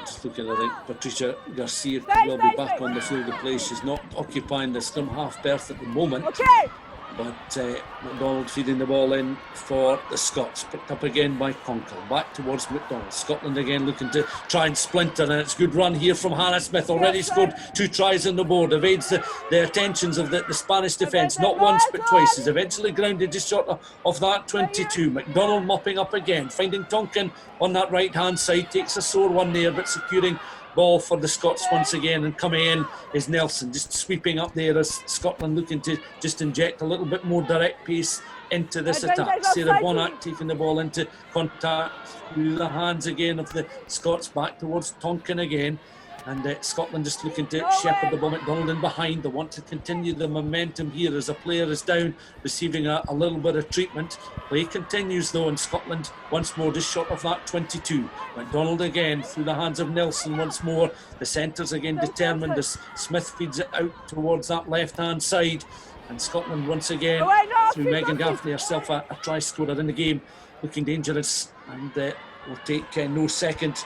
Just looking, I think Patricia Garcia will be back on the field of play. She's not occupying the scrum half berth at the moment. Okay. But McDonald feeding the ball in for the Scots. Picked up again by Conkle. Back towards McDonald. Scotland again looking to try and splinter. And it's a good run here from Hannah Smith. Already scored 2 tries on the board. Evades the attentions of the Spanish defence. Not once but twice. Is eventually grounded just short of that 22. McDonald mopping up again. Finding Tonkin on that right hand side. Takes a sore one there, but securing ball for the Scots once again, and coming in is Nelson, just sweeping up there as Scotland looking to just inject a little bit more direct pace into this attack. Sarah Bonac taking the ball into contact through the hands again of the Scots, back towards Tonkin again, and Scotland just looking to shepherd the ball. McDonald in behind. They want to continue the momentum here as a player is down, receiving a little bit of treatment. Play continues though, and Scotland once more just short of that 22. McDonald again through the hands of Nelson once more. The centres again determined as Smith feeds it out towards that left hand side, and Scotland once again through Megan Gaffney herself a try scorer in the game, looking dangerous, and will take no second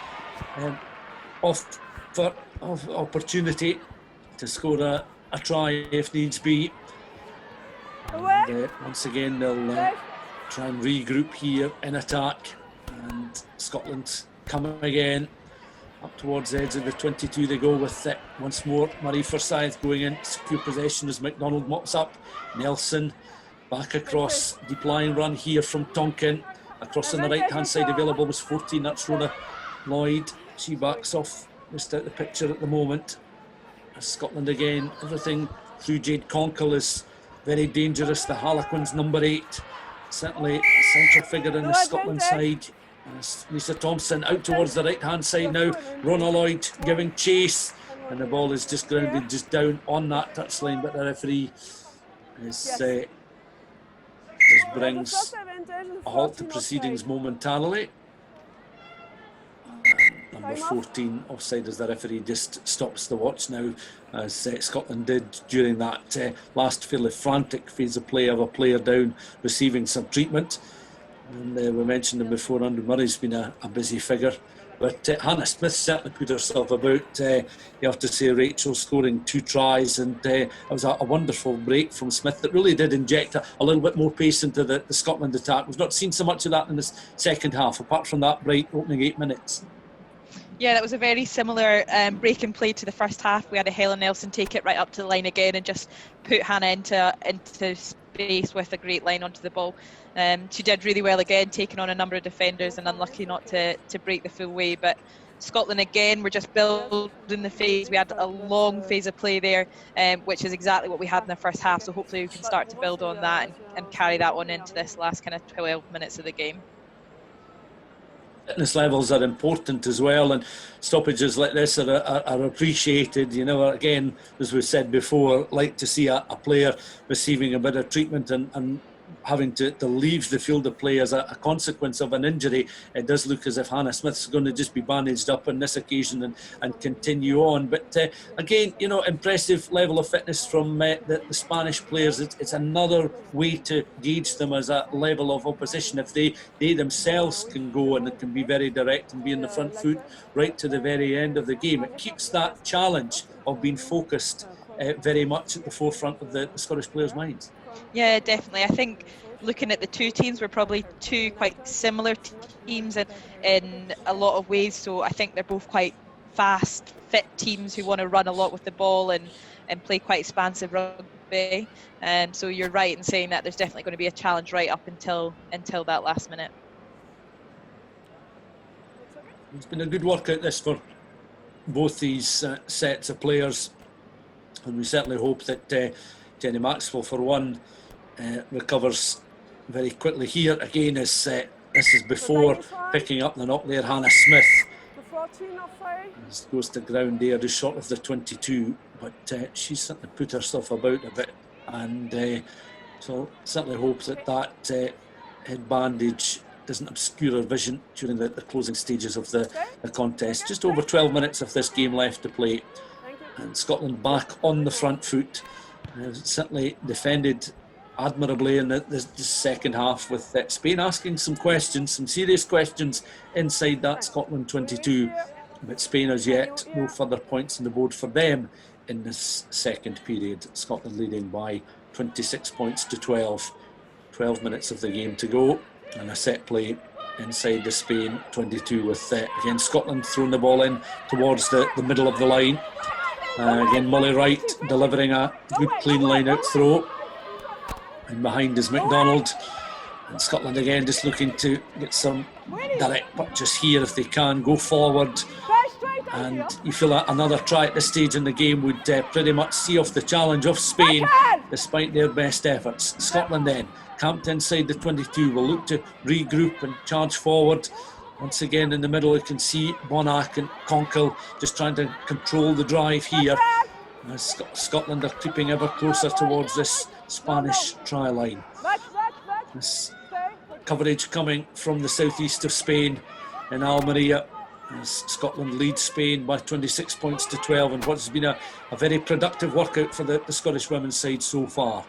off of opportunity to score a try if needs be. And, once again they'll try and regroup here in attack, and Scotland coming again up towards the edge of the 22 they go with it once more. Marie Forsyth going in, secure possession as McDonald mops up. Nelson back across, deep line run here from Tonkin. Across on the right hand side available was 14, that's Rhona Lloyd. She backs off just out the picture at the moment. Scotland again, everything through Jade Conkle is very dangerous. The Harlequins number 8, certainly a central figure in the Scotland side. Lisa Thompson out towards the right hand side now. Rhona Lloyd giving chase, and the ball is just grounded just down on that touchline, but the referee is just brings a halt to proceedings momentarily. number 14 offside as the referee just stops the watch now, as Scotland did during that last fairly frantic phase of play of a player down receiving some treatment. And we mentioned him before, Andrew Murray's been a busy figure. But Hannah Smith certainly put herself about. You have to say, Rachel scoring 2 tries, and it was a wonderful break from Smith that really did inject a little bit more pace into the Scotland attack. We've not seen so much of that in the second half, apart from that bright opening 8 minutes. Yeah, that was a very similar break and play to the first half. We had a Helen Nelson take it right up to the line again and just put Hannah into space with a great line onto the ball. She did really well again, taking on a number of defenders and unlucky not to break the full way. But Scotland again, we're just building the phase. We had a long phase of play there, which is exactly what we had in the first half. So hopefully we can start to build on that and carry that one into this last kind of 12 minutes of the game. Fitness levels are important as well, and stoppages like this are appreciated. You know, again, as we said before, like to see a player receiving a bit of treatment and having to leave the field of play as a consequence of an injury. It does look as if Hannah Smith's going to just be bandaged up on this occasion and continue on. But again, you know, impressive level of fitness from the Spanish players. It's another way to gauge them as a level of opposition. If they themselves can go and it can be very direct and be in the front foot right to the very end of the game, it keeps that challenge of being focused very much at the forefront of the Scottish players' minds. Yeah, definitely. I think looking at the two teams, we're probably two quite similar teams in a lot of ways. So I think they're both quite fast, fit teams who want to run a lot with the ball and play quite expansive rugby. So you're right in saying that there's definitely going to be a challenge right up until that last minute. It's been a good workout this for both these sets of players, and we certainly hope that Jenny Maxwell, for one, recovers very quickly. Here again is this is before picking up the knock there. Hannah Smith goes to ground there just short of the 22, but she's certainly put herself about a bit, and so certainly hope that head bandage doesn't obscure her vision during the closing stages of the contest. Just over 12 minutes of this game left to play, and Scotland back on the front foot. Certainly defended admirably in the second half, with Spain asking some serious questions inside that Scotland 22, but Spain has yet no further points on the board for them in this second period. Scotland leading by 26 points to 12 minutes of the game to go, and a set play inside the Spain 22 with again Scotland throwing the ball in towards the middle of the line. Again, Molly Wright delivering a good clean line out throw, and behind is McDonald, and Scotland again just looking to get some direct purchase here if they can go forward, and you feel that another try at this stage in the game would pretty much see off the challenge of Spain despite their best efforts. Scotland then camped inside the 22 will look to regroup and charge forward. Once again in the middle you can see Bonac and Conkle just trying to control the drive here as Scotland are creeping ever closer towards this Spanish try line. This coverage coming from the southeast of Spain in Almeria as Scotland leads Spain by 26 points to 12 in what has been a very productive workout for the Scottish women's side so far.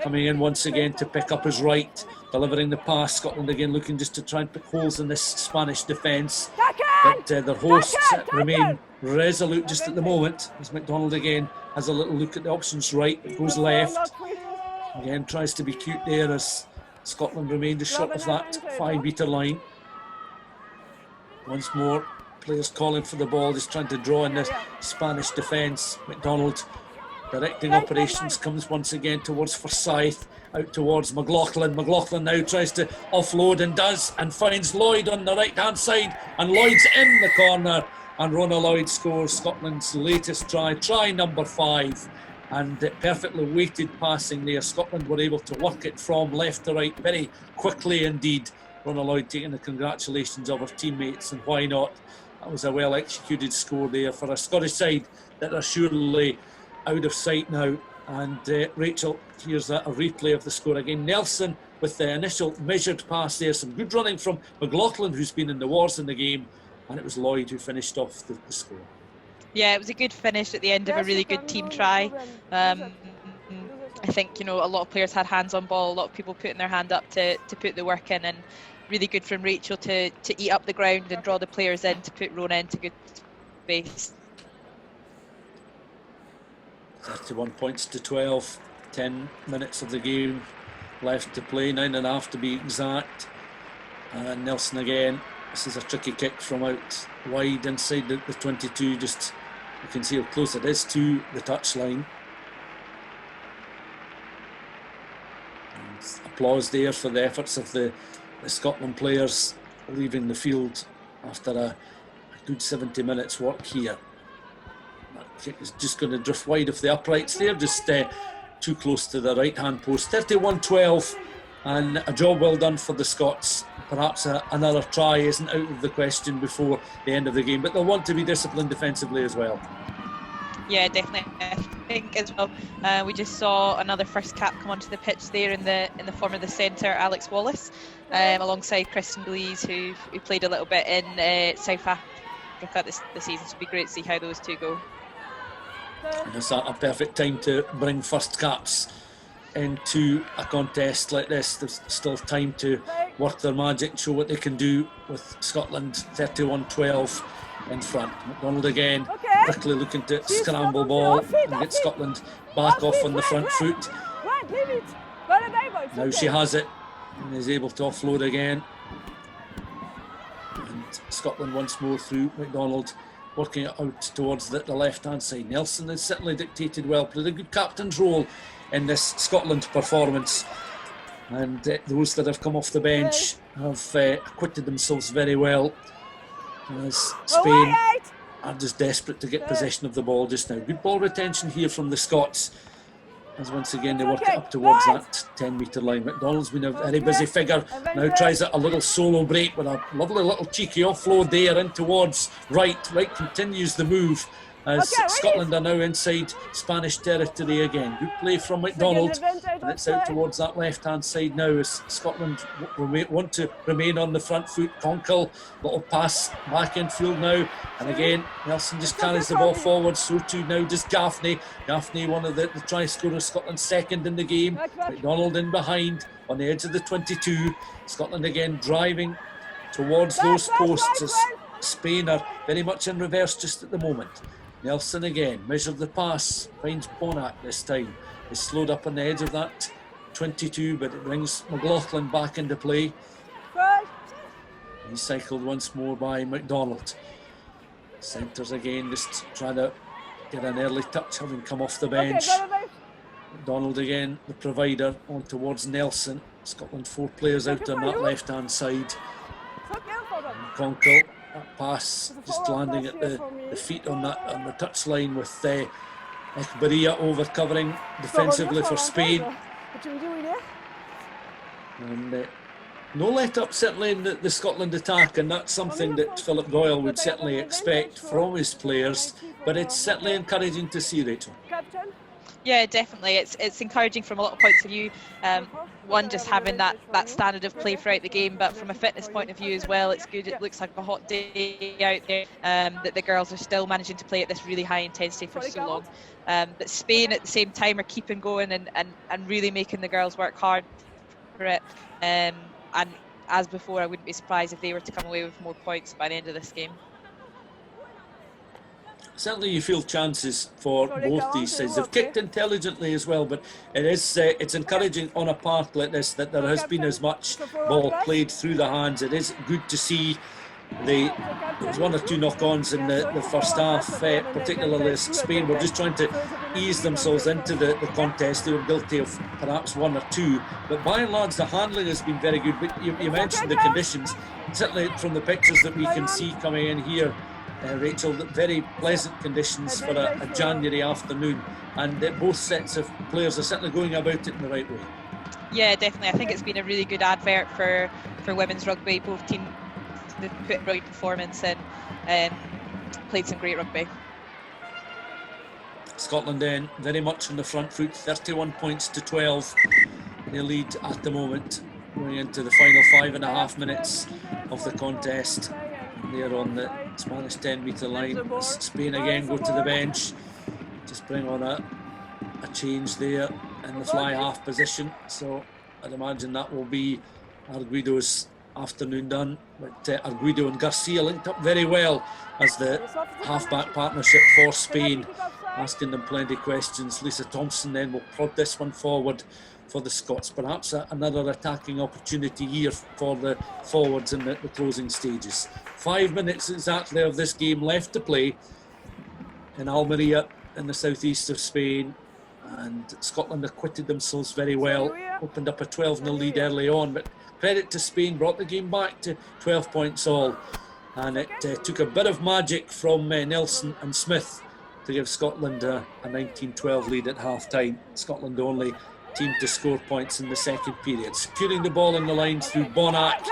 Coming in once again to pick up his right, delivering the pass. Scotland again looking just to try and pick holes in this Spanish defence, but their hosts remain resolute just at the moment as McDonald again has a little look at the options right, but goes left. Again tries to be cute there as Scotland remain just short of that 5 metre line. Once more players calling for the ball, just trying to draw in the Spanish defence. McDonald directing operations, comes once again towards Forsyth, out towards McLaughlin. McLaughlin now tries to offload and does, and finds Lloyd on the right hand side, and Lloyd's in the corner, and Rona Lloyd scores Scotland's latest try number 5, and perfectly weighted passing there. Scotland were able to work it from left to right very quickly indeed. Rona Lloyd taking the congratulations of her teammates, and why not? That was a well executed score there for a Scottish side that are surely out of sight now. And Rachel, here's a replay of the score again. Nelson with the initial measured pass there, some good running from McLaughlin, who's been in the wars in the game, and it was Lloyd who finished off the score. Yeah, it was a good finish at the end of a really good team try. I think, you know, a lot of players had hands on ball, a lot of people putting their hand up to put the work in, and really good from Rachel to eat up the ground and draw the players in to put Rona into good space. 31 points to 12, 10 minutes of the game left to play, 9.5 to be exact. And Nelson again, this is a tricky kick from out wide inside the 22, just you can see how close it is to the touchline. Applause there for the efforts of the Scotland players leaving the field after a good 70 minutes work here. That kick is just going to drift wide of the uprights there, just too close to the right hand post. 31-12, and a job well done for the Scots. Perhaps another try isn't out of the question before the end of the game, but they'll want to be disciplined defensively as well. Yeah, definitely. I think as well, we just saw another first cap come onto the pitch there in the form of the centre, Alex Wallace, alongside Kristen Blease, who played a little bit in South Africa this season. So it'll be great to see how those two go. And it's a perfect time to bring first caps into a contest like this. There's still time to work their magic, show what they can do with Scotland 31-12 in front. McDonald again, quickly looking to scramble ball and get Scotland back off on the front foot. Now she has it and is able to offload again. And Scotland once more through McDonald, working it out towards the left-hand side. Nelson has certainly dictated well, played a good captain's role in this Scotland performance. And those that have come off the bench have acquitted themselves very well, as Spain are just desperate to get possession of the ball just now. Good ball retention here from the Scots, as once again they work it up towards that 10-metre line. McDonald's been a very busy figure, now tries a little solo break with a lovely little cheeky offload there in towards right. Right continues the move as Scotland are now inside Spanish territory again. Good play from McDonald, and it's out towards that left-hand side now as Scotland want to remain on the front foot. Conkle, little pass back in field now, and again Nelson just carries the ball forward, so too now does Gaffney. Gaffney, one of the try scorers, Scotland's second in the game. McDonald in behind on the edge of the 22. Scotland again driving towards those posts as Spain are very much in reverse just at the moment. Nelson again, measured the pass, finds Bonac this time. Is slowed up on the edge of that 22, but it brings McLaughlin back into play. He's cycled once more by McDonald. Centres again, just trying to get an early touch, having come off the bench. McDonald again, the provider, on towards Nelson. Scotland 4 players out on that left-hand side. Conkle. That pass just landing at the feet on the touchline with Ekberia over covering defensively for Spain. And no let up certainly in the Scotland attack, and that's something that Philip Doyle would certainly expect from his players, but it's certainly encouraging to see, Rachel. Yeah, definitely. It's encouraging from a lot of points of view. One, just having that standard of play throughout the game, but from a fitness point of view as well, it's good. It looks like a hot day out there, that the girls are still managing to play at this really high intensity for so long. But Spain at the same time are keeping going and really making the girls work hard for it. And as before, I wouldn't be surprised if they were to come away with more points by the end of this game. Certainly you feel chances for both these sides. They've kicked intelligently as well, but it's encouraging on a park like this that there has been as much ball played through the hands. It is good to see. There was 1 or 2 knock-ons in the first half, particularly as Spain were just trying to ease themselves into the contest. They were guilty of perhaps 1 or 2, but by and large the handling has been very good. But you mentioned the conditions, certainly from the pictures that we can see coming in here, Rachel, very pleasant conditions for a January afternoon, and both sets of players are certainly going about it in the right way. Yeah, definitely. I think it's been a really good advert for women's rugby. Both teams put a brilliant performance and played some great rugby. Scotland then very much on the front foot, 31 points to 12. They lead at the moment, going into the final 5.5 minutes of the contest. there on the Spanish 10-metre line. Spain again go to the bench. Just bring on a change there in the fly half position. So I'd imagine that will be Arguido's afternoon done. But Arguido and Garcia linked up very well as the half-back partnership for Spain, asking them plenty of questions. Lisa Thompson then will prod this one forward for the Scots. Perhaps another attacking opportunity here for the forwards in the closing stages. 5 minutes exactly of this game left to play in Almeria in the southeast of Spain, and Scotland acquitted themselves very well, opened up a 12-0 lead early on, but credit to Spain, brought the game back to 12 points all, and it took a bit of magic from Nelson and Smith to give Scotland a 19-12 lead at half-time. Scotland only team to score points in the second period. Securing the ball in the line through Bonac,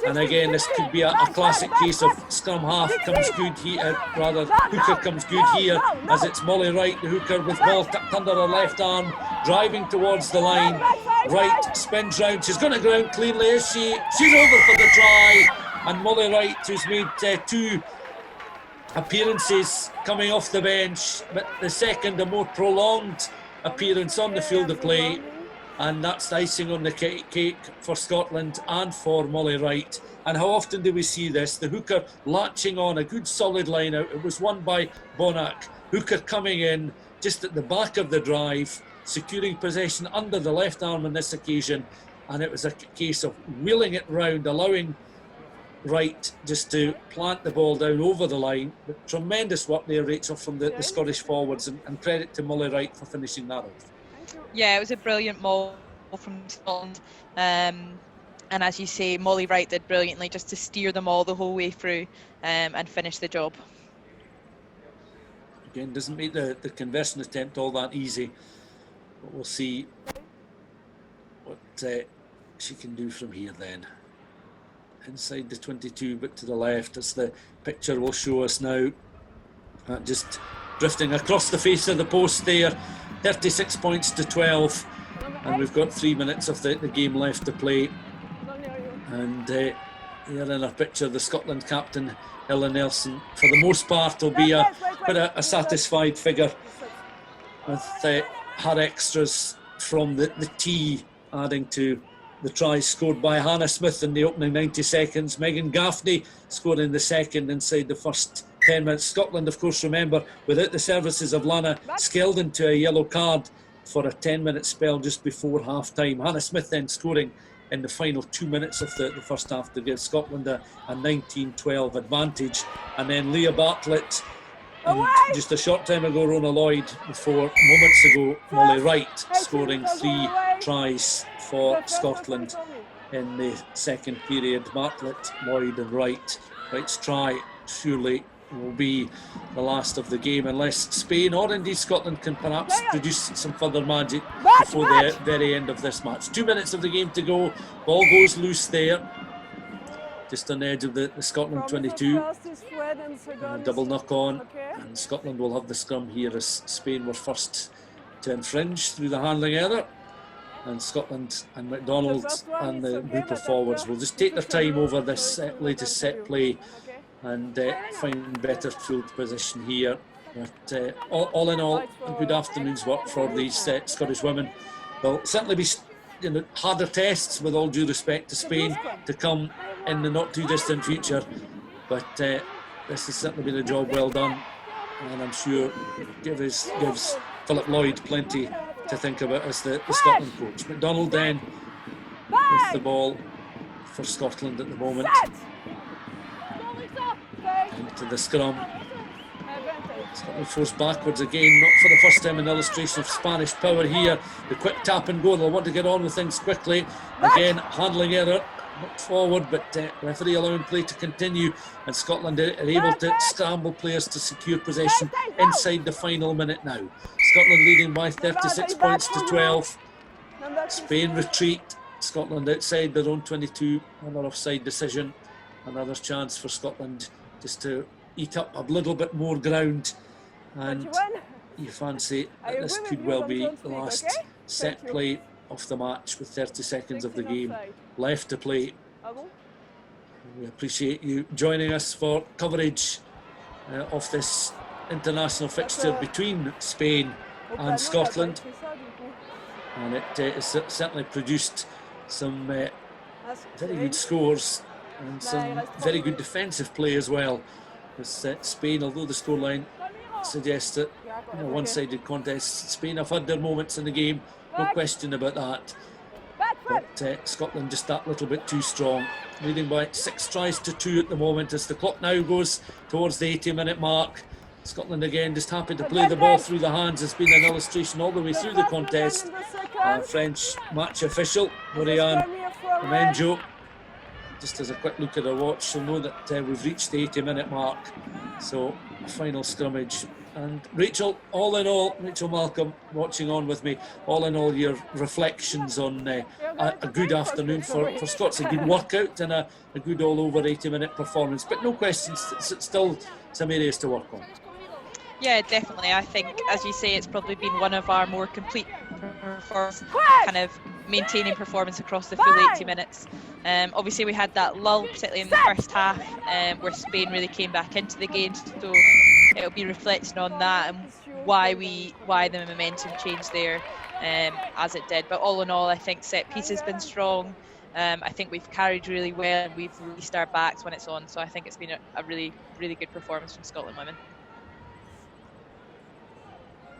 and again this could be a classic case of scrum half comes good here, hooker comes good here, as it's Molly Wright, the hooker, with ball tucked under her left arm, driving towards the line. Wright spins round, she's going to go out cleanly, is she? She's over for the try, and Molly Wright, who's made 2 appearances coming off the bench, but the second a more prolonged appearance on the field of play, and that's icing on the cake for Scotland and for Molly Wright. And how often do we see this? The hooker latching on a good solid line out. It was won by Bonac. Hooker coming in just at the back of the drive, securing possession under the left arm on this occasion, and it was a case of wheeling it round, allowing Wright just to plant the ball down over the line. But tremendous work there, Rachel, from the Scottish forwards, and credit to Molly Wright for finishing that off. Yeah, it was a brilliant maul from Scotland, and as you say, Molly Wright did brilliantly just to steer them all the whole way through and finish the job. Again, doesn't make the conversion attempt all that easy, but we'll see what she can do from here then. Inside the 22, but to the left, as the picture will show us now. Just drifting across the face of the post there. 36 points to 12, and we've got 3 minutes of the game left to play. And here in our picture, the Scotland captain, Ella Nelson, for the most part will be quite a satisfied figure, with her extras from the tee adding to the tries scored by Hannah Smith in the opening 90 seconds. Megan Gaffney scored in the second inside the first 10 minutes. Scotland, of course, remember, without the services of Lana Skeldon to a yellow card for a 10-minute spell just before half-time. Hannah Smith then scoring in the final 2 minutes of the first half to give Scotland a 19-12 advantage. And then Leah Bartlett, and just a short time ago Rona Lloyd, before moments ago Molly Wright, scoring 3 tries for Scotland in the second period. Bartlett, Lloyd and Wright. Wright's try surely will be the last of the game, unless Spain or indeed Scotland can perhaps produce some further magic before the very end of this match. 2 minutes of the game to go. Ball goes loose there, just on the edge of the Scotland 22. Double knock on, and Scotland will have the scrum here, as Spain were first to infringe through the handling error. And Scotland and McDonald and the group of forwards will just take their time over this latest set play and find better field position here. But all in all, a good afternoon's work for these Scottish women. There'll certainly be harder tests, with all due respect to Spain, to come in the not too distant future, but this has certainly been a job well done, and I'm sure gives Philip Lloyd plenty to think about as the Scotland coach. McDonald then with the ball for Scotland at the moment. Into the scrum. Scotland forced backwards again, not for the first time, an illustration of Spanish power here. The quick tap and go, they'll want to get on with things quickly. Again, handling error, not forward, but referee allowing play to continue, and Scotland are able to scramble players to secure possession inside the final minute now. Scotland leading by 36 points to 12. Spain retreat. Scotland outside their own 22. Another offside decision. Another chance for Scotland just to eat up a little bit more ground. And you fancy that this could well be the last set play of the match, with 30 seconds of the game left to play. We appreciate you joining us for coverage of this international fixture between Spain and Scotland, and it has certainly produced some very good scores and some very good defensive play as well. Because Spain, although the scoreline suggests that a one-sided contest, Spain have had their moments in the game, no question about that. But Scotland just that little bit too strong, leading by 6 tries to 2 at the moment as the clock now goes towards the 80-minute mark. Scotland again just happy to play the ball through the hands. It's been an illustration all the way through the contest. French match official Dorian Menjo just has a quick look at her watch. She'll know that we've reached the 80-minute mark. So a final scrummage. And Rachel, all in all, Rachel Malcolm watching on with me, all in all your reflections on a good afternoon for Scots, a good workout and a good all over 80-minute performance, but no questions, still some areas to work on. Yeah, definitely. I think, as you say, it's probably been one of our more complete performances, kind of maintaining performance across the full 80 minutes. Obviously, we had that lull, particularly in the first half, where Spain really came back into the game. So it'll be reflecting on that and why the momentum changed there as it did. But all in all, I think set piece has been strong. I think we've carried really well and we've released our backs when it's on. So I think it's been a really, really good performance from Scotland women.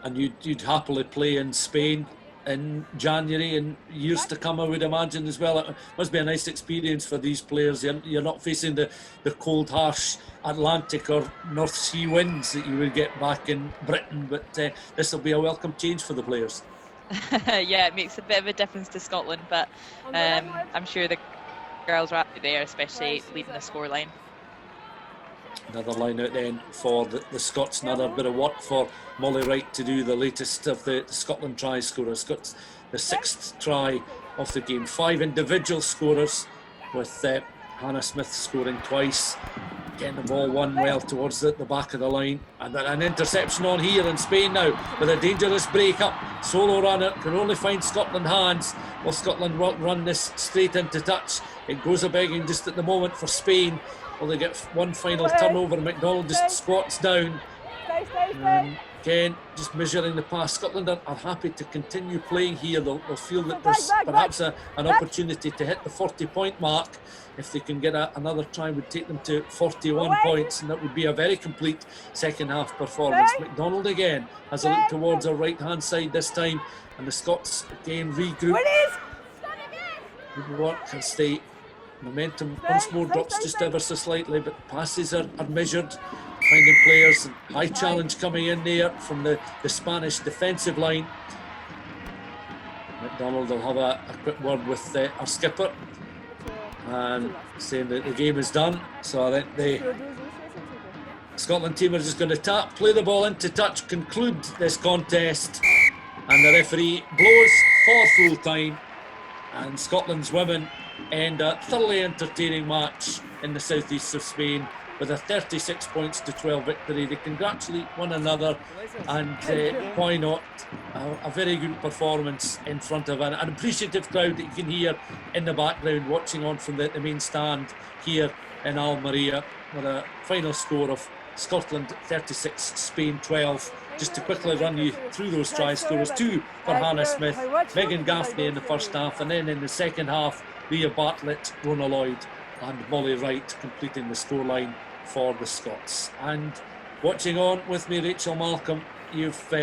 And you'd happily play in Spain in January and years to come, I would imagine, as well. It must be a nice experience for these players. You're not facing the cold, harsh Atlantic or North Sea winds that you would get back in Britain, but this will be a welcome change for the players. Yeah, it makes a bit of a difference to Scotland, but I'm sure the girls are happy there, especially leading the scoreline. Another line out then for the Scots, another bit of work for Molly Wright to do, the latest of the Scotland try scorers. Got the 6th try of the game. 5 individual scorers, with Hannah Smith scoring twice. Getting the ball won well towards the back of the line. And an interception on here in Spain now with a dangerous break up. Solo runner can only find Scotland hands. Will Scotland run this straight into touch? It goes a begging just at the moment for Spain. Will they get one final turnover? McDonald just squats down. And again, just measuring the pass. Scotland are happy to continue playing here. They'll feel that there's perhaps an opportunity to hit the 40-point mark. If they can get another try, would take them to 41 points, and that would be a very complete second half performance. McDonald again has a look towards our right-hand side this time, and the Scots again regroup. Good work as they momentum once more drops just ever so slightly, but passes are measured, finding players, and high challenge coming in there from the Spanish defensive line. McDonald will have a quick word with our skipper and saying that the game is done. So I think the Scotland team are just going to tap, play the ball into touch, conclude this contest, and the referee blows for full time, and Scotland's women end a thoroughly entertaining match in the southeast of Spain with a 36 points to 12 victory. They congratulate one another, and why not a very good performance in front of an appreciative crowd that you can hear in the background watching on from the main stand here in Almeria, with a final score of Scotland 36, Spain 12. Just to quickly run you through those try scorers: 2 for Hannah Smith, Megan Gaffney in the first half, and then in the second half Leah Bartlett, Rona Lloyd and Molly Wright completing the scoreline for the Scots. And watching on with me, Rachel Malcolm, you've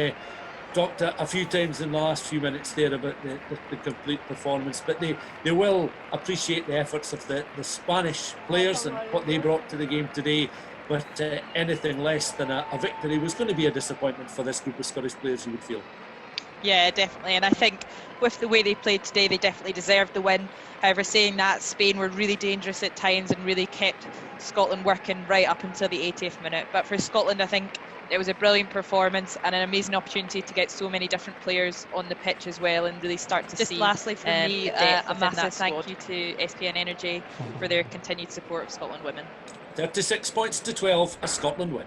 talked a few times in the last few minutes there about the complete performance, but they will appreciate the efforts of the Spanish players and what they brought to the game today. But anything less than a victory was going to be a disappointment for this group of Scottish players, you would feel. Yeah, definitely. And I think with the way they played today, they definitely deserved the win. However, saying that, Spain were really dangerous at times and really kept Scotland working right up until the 80th minute. But for Scotland, I think it was a brilliant performance and an amazing opportunity to get so many different players on the pitch as well and really start to see. Just lastly from me, a massive thank you to SPN Energy for their continued support of Scotland women. 36 points to 12, a Scotland win.